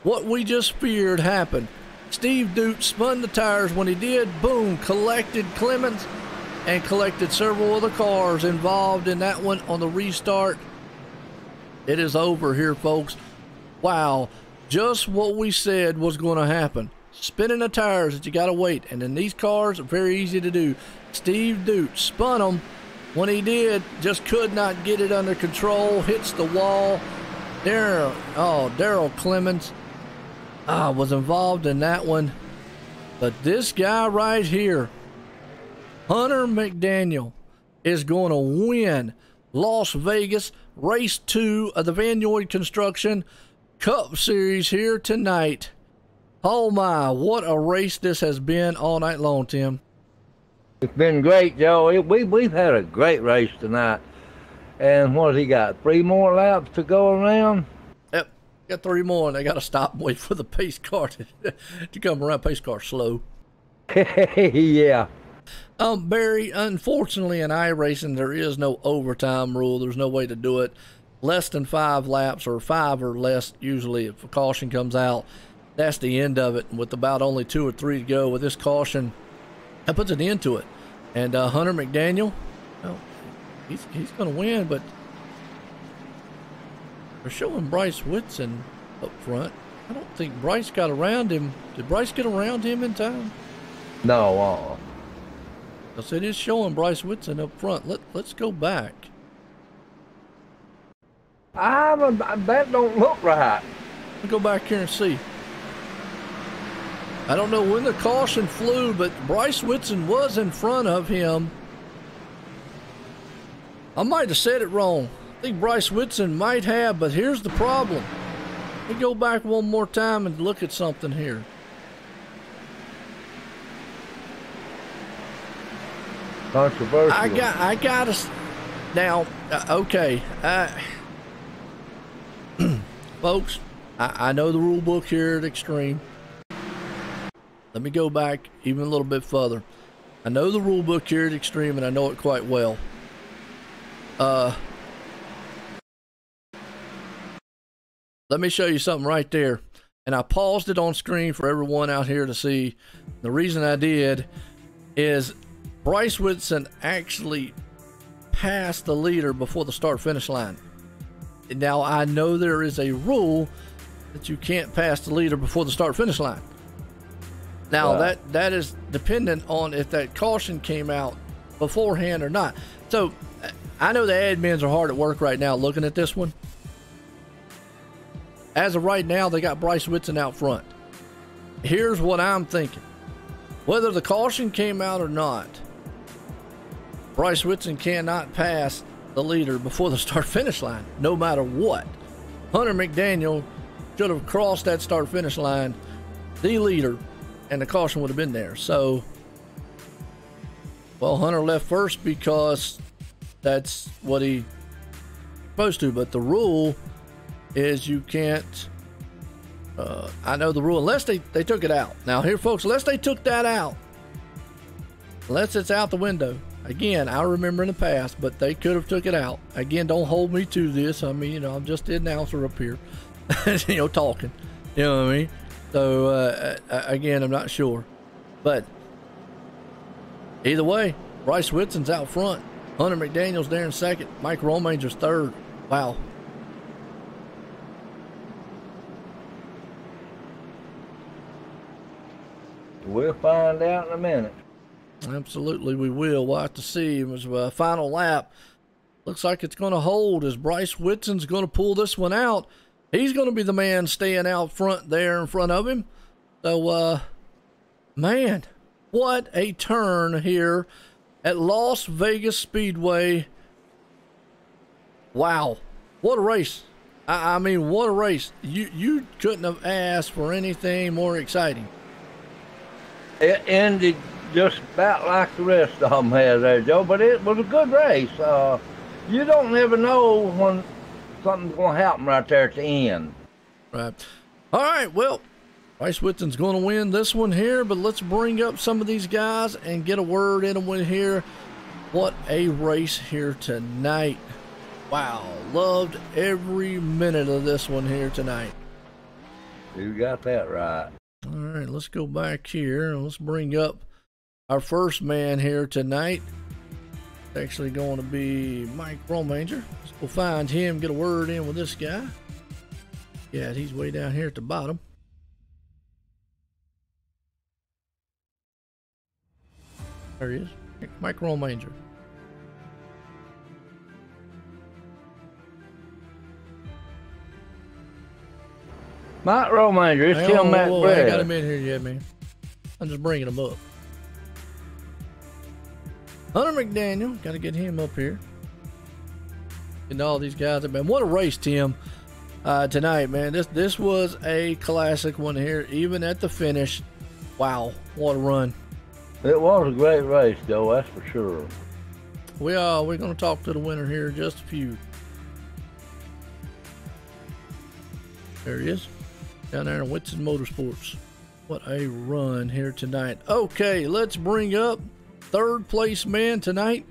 what we just feared happened. Steve Dukes spun the tires. When he did, boom, collected Clemens and collected several of the cars involved in that one on the restart. It is over here, folks. Wow. Just what we said was going to happen. Spinning the tires that you got to wait. And then these cars are very easy to do. Steve Dukes spun them. When he did, just could not get it under control. Hits the wall. Daryl Clemens was involved in that one. But this guy right here, Hunter McDaniel, is going to win Las Vegas Race 2 of the Vannoy Construction Cup Series here tonight. Oh my, what a race this has been all night long, Tim. It's been great, Joe. We've had a great race tonight. And what has he got? 3 more laps to go around? Yep, got 3 more, and they got to stop and wait for the pace car to come around. Pace car slow. Yeah. Barry, unfortunately in iRacing there is no overtime rule. There's no way to do it. Less than 5 laps, or 5 or less usually, if a caution comes out, that's the end of it. And with about only 2 or 3 to go with this caution, that puts an end to it. And Hunter McDaniel, well, he's going to win, but they're showing Bryce Whitson up front. I don't think Bryce got around him. Did Bryce get around him in time? No. Because it is showing Bryce Whitson up front. Let's go back. That don't look right. Let's go back here and see. I don't know when the caution flew, but Bryce Whitson was in front of him. I might have said it wrong. I think Bryce Whitson might have, but here's the problem. Let me go back one more time and look at something here. Controversial. I gotta now. Okay, folks. I know the rule book here at Extreme. Let me go back even a little bit further. I know the rule book here at Extreme, and I know it quite well. Let me show you something right there. And I paused it on screen for everyone out here to see. The reason I did is Bryce Whitson actually passed the leader before the start-finish line. Now, I know there is a rule that you can't pass the leader before the start-finish line. Now, that is dependent on if that caution came out beforehand or not. So, I know the admins are hard at work right now looking at this one. As of right now, they got Bryce Whitson out front. Here's what I'm thinking. Whether the caution came out or not, Bryce Whitson cannot pass the leader before the start-finish line, no matter what. Hunter McDaniel should have crossed that start-finish line, the leader, and the caution would have been there. So, well, Hunter left first because that's what he's supposed to, but the rule is you can't, I know the rule, unless they took it out. Now here, folks, unless they took that out, unless it's out the window. Again, I remember in the past, but they could have took it out. Again, don't hold me to this. I mean, I'm just the announcer up here, talking. You know what I mean? So again, I'm not sure, but either way, Bryce Whitson's out front. Hunter McDaniel's there in second. Mike Romanger's third. Wow. We'll find out in a minute. Absolutely, we will. We'll have to see. It was a final lap. Looks like it's going to hold as Bryce Whitson's going to pull this one out. He's going to be the man staying out front there in front of him. So, man, what a turn here at Las Vegas Speedway. Wow, what a race. I mean, what a race. You couldn't have asked for anything more exciting. It ended just about like the rest of them had there, Joe, but it was a good race. You don't never know when something's going to happen right there at the end. Right. All right, well, Bryce Whitson's going to win this one here, but let's bring up some of these guys and get a word in them with here. What a race here tonight. Wow, loved every minute of this one here tonight. You got that right. All right, let's go back here and let's bring up our first man here tonight. It's actually going to be Mike Romanger. Let's go find him, get a word in with this guy. Yeah, he's way down here at the bottom. There he is, Mike Romanger. Mike Romanger, it's Tim McBride. I got him in here yet, man. I'm just bringing him up. Hunter McDaniel, got to get him up here. And all these guys have been. What a race, Tim, tonight, man. This was a classic one here, even at the finish. Wow, what a run. It was a great race, Joe, that's for sure. We're going to talk to the winner here in just a few. There he is, down there in Whitson Motorsports. What a run here tonight. Okay, let's bring up third place man tonight,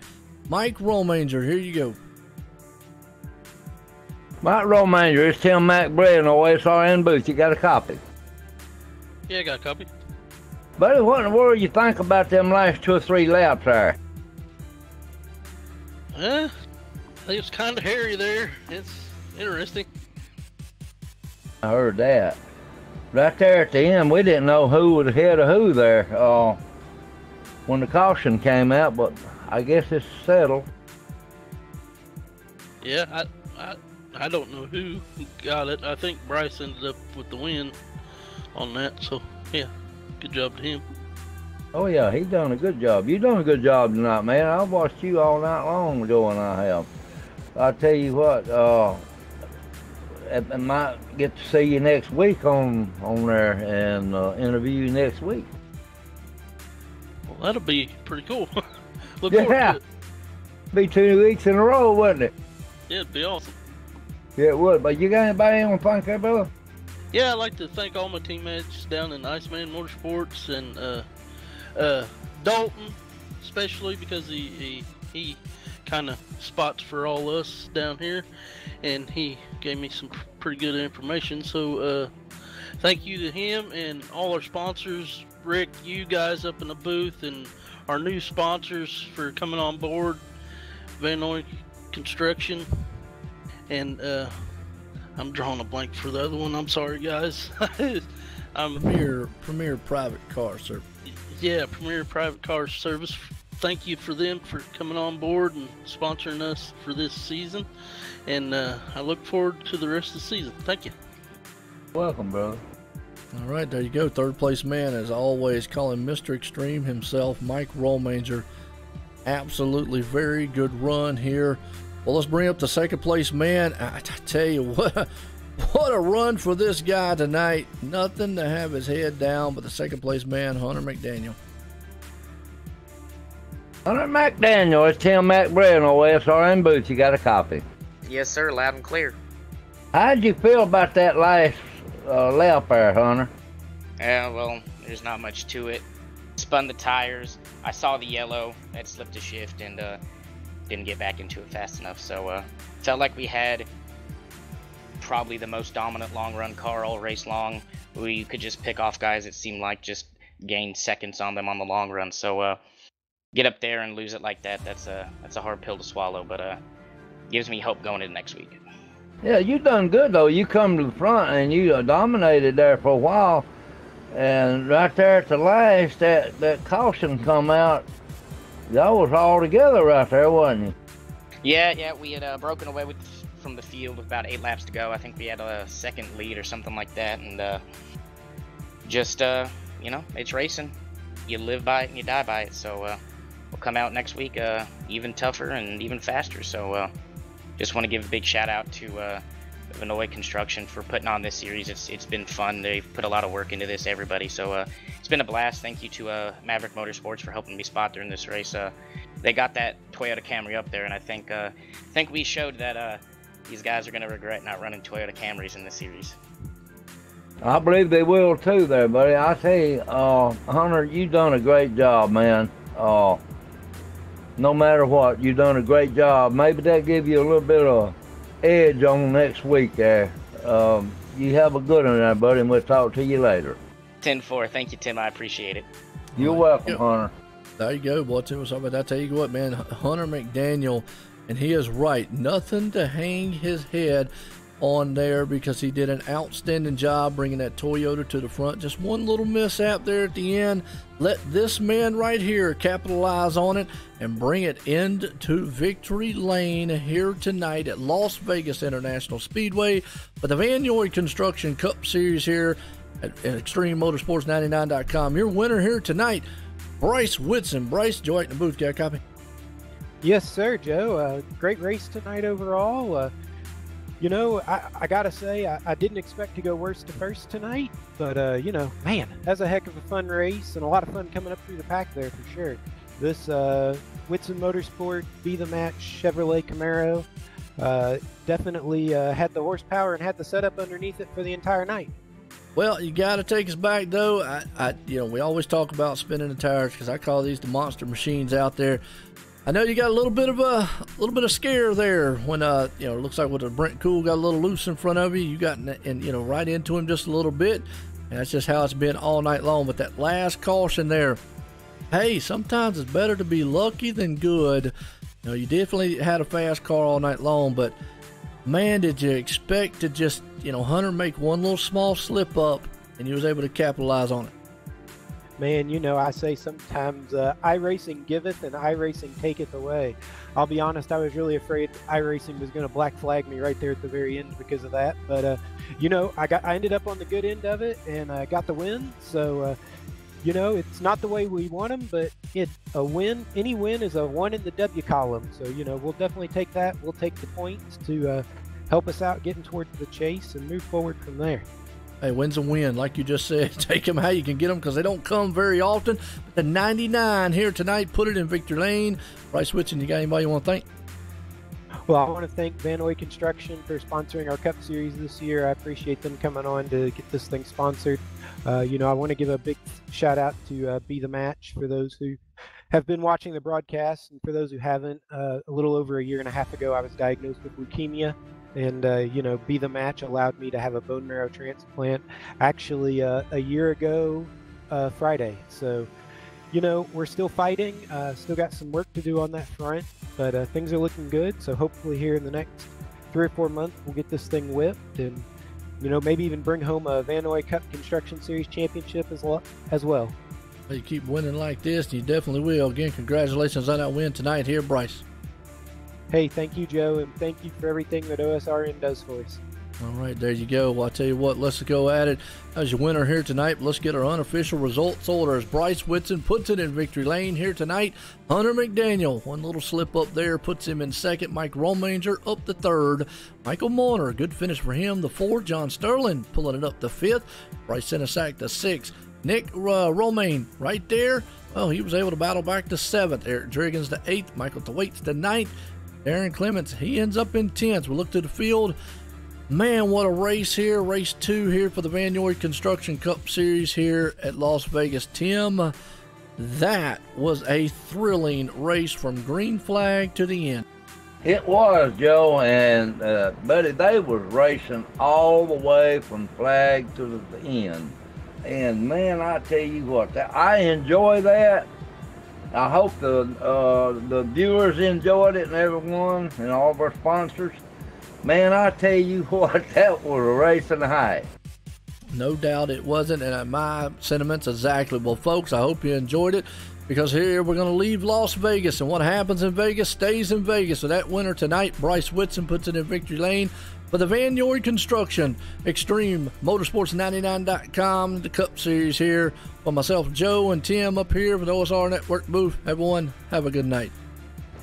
Mike Romanger. Here you go. Mike Romanger, it's Tim McBride in the OSRN booth. You got a copy? Yeah, I got a copy. Buddy, what in the world you think about them last 2 or 3 laps there? I think it's kind of hairy there. It's interesting. I heard that. Right there at the end, we didn't know who was ahead of who there when the caution came out, but I guess it's settled. Yeah, I don't know who got it. I think Bryce ended up with the win on that, so yeah, good job to him. Oh yeah, he done a good job. You done a good job tonight, man. I watched you all night long, Joe, and I have. I tell you what, I might get to see you next week on there and interview you next week. Well, that'll be pretty cool. Look forward to it. Be 2 weeks in a row, wouldn't it? Yeah, it'd be awesome. Yeah, it would. But you got anybody you want to thank there, brother? Yeah, I'd like to thank all my teammates down in Iceman Motorsports and Dalton, especially because he kind of spots for all us down here, and he gave me some pretty good information. So thank you to him and all our sponsors, Rick, you guys up in the booth, and our new sponsors for coming on board, Vannoy Construction, and I'm drawing a blank for the other one. I'm sorry, guys. Premier Private Car Service. Yeah, Premier Private Car Service. Thank you for them for coming on board and sponsoring us for this season, and I look forward to the rest of the season. Thank you. Welcome, brother. All right, there you go. Third place man, as always, calling Mr. Extreme himself, Mike Romanger. Absolutely very good run here. Well, let's bring up the second place man. I tell you what a run for this guy tonight. Nothing to have his head down, but the second place man, Hunter McDaniel. Hunter McDaniel, it's Tim McBride on OSRN booth. You got a copy? Yes, sir. Loud and clear. How'd you feel about that last lap there, Hunter? Well, there's not much to it. Spun the tires. I saw the yellow. That slipped a shift and didn't get back into it fast enough. So felt like we had probably the most dominant long run car all race long. we could just pick off guys that seemed like just gained seconds on them on the long run. So get up there and lose it like that, that's a hard pill to swallow, but gives me hope going into next week. Yeah, you done good though. You come to the front and you dominated there for a while, and right there at the last, that caution come out. Y'all was all together right there, wasn't you? Yeah, we had broken away from the field with about 8 laps to go. I think we had a second lead or something like that, and just you know, it's racing. You live by it and you die by it. So we'll come out next week even tougher and even faster. So just want to give a big shout out to Vannoy Construction for putting on this series. It's been fun. They've put a lot of work into this, everybody. So it's been a blast. Thank you to Maverick Motorsports for helping me spot during this race. They got that Toyota Camry up there, and I think we showed that these guys are going to regret not running Toyota Camrys in this series. I believe they will too there, buddy. I tell you, Hunter, you done a great job, man. No matter what, you done a great job. Maybe that give you a little bit of edge on next week there. You have a good one there, buddy, and we'll talk to you later. 10-4. Thank you, Tim. I appreciate it. You're welcome, Hunter. There you go, boy. Tim was talking about that. I tell you what, man, Hunter McDaniel, and he is right. Nothing to hang his head on there because he did an outstanding job bringing that Toyota to the front. Just one little mishap there at the end. Let this man right here capitalize on it and bring it into victory lane here tonight at Las Vegas International Speedway for the Vannoy Construction Cup Series here at ExtremeMotorsports99.com. Your winner here tonight, Bryce Whitson. Bryce, Joe in the booth, got a copy? Yes, sir, Joe. Great race tonight overall. You know, I gotta say, I didn't expect to go worst to first tonight, but you know, man, that's a heck of a fun race and a lot of fun coming up through the pack there for sure. This Whitson Motorsport Be The Match Chevrolet Camaro definitely had the horsepower and had the setup underneath it for the entire night. Well, you got to take us back though. You know, we always talk about spinning the tires because I call these the monster machines out there. I know you got a little bit of scare there when you know, it looks like with the Brent Cool got a little loose in front of you. You got you know, right into him just a little bit, and that's just how it's been all night long. But that last caution there, hey, sometimes it's better to be lucky than good. You know, you definitely had a fast car all night long, but man, did you expect to just, you know, Hunter make one little small slip up and he was able to capitalize on it. Man, you know, I say sometimes iRacing giveth and iRacing taketh away. I'll be honest, I was really afraid iRacing was going to black flag me right there at the very end because of that. But, you know, I ended up on the good end of it and I got the win. So, you know, it's not the way we want them, but a win, any win is a 1 in the W column. So, you know, we'll definitely take that. We'll take the points to help us out getting towards the chase and move forward from there. Hey, win's a win, like you just said. Take them how you can get them because they don't come very often. But the 99 here tonight, put it in victory lane. Bryce Whitson, you got anybody you want to thank? Well, I want to thank Vannoy Construction for sponsoring our Cup Series this year. I appreciate them coming on to get this thing sponsored. You know, I want to give a big shout out to Be The Match for those who have been watching the broadcast. And for those who haven't, a little over a year and a half ago, I was diagnosed with leukemia. And, you know, Be The Match allowed me to have a bone marrow transplant actually a year ago Friday. So, you know, we're still fighting, still got some work to do on that front, but things are looking good. So hopefully here in the next 3 or 4 months, we'll get this thing whipped and, you know, maybe even bring home a Vannoy Cup Construction Series championship as well. Well, you keep winning like this, and you definitely will. Again, congratulations on that win tonight here, Bryce. Hey, thank you, Joe, and thank you for everything that OSRN does for us. All right, there you go. Well, I'll tell you what, let's go at it. As your winner here tonight, let's get our unofficial results order as Bryce Whitson puts it in victory lane here tonight. Hunter McDaniel, one little slip up there, puts him in second. Mike Romanger up to third. Michael Moner, good finish for him, the fourth. John Sterling pulling it up to fifth. Bryce Senesac to sixth. Nick Romaine right there. Well, he was able to battle back to seventh. Eric Driggins to eighth. Michael Thwaites to ninth. Darren Clements, he ends up in 10th. We look to the field. Man, what a race here. Race 2 here for the Vannoy Construction Cup Series here at Las Vegas. Tim, that was a thrilling race from green flag to the end. It was, Joe, and buddy, they was racing all the way from flag to the end. And man, I tell you what, I enjoy that. I hope the viewers enjoyed it and everyone and all of our sponsors. Man, I tell you what, that was a race and a half. No doubt it wasn't, and my sentiments exactly. Well, folks, I hope you enjoyed it, because here we're going to leave Las Vegas, and what happens in Vegas stays in Vegas. So that winner tonight, Bryce Whitson, puts it in victory lane for the Vannoy Construction Extreme Motorsports99.com, the Cup Series here. For myself, Joe, and Tim up here for the OSR Network booth. Everyone, have a good night.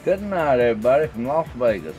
Good night, everybody, from Las Vegas.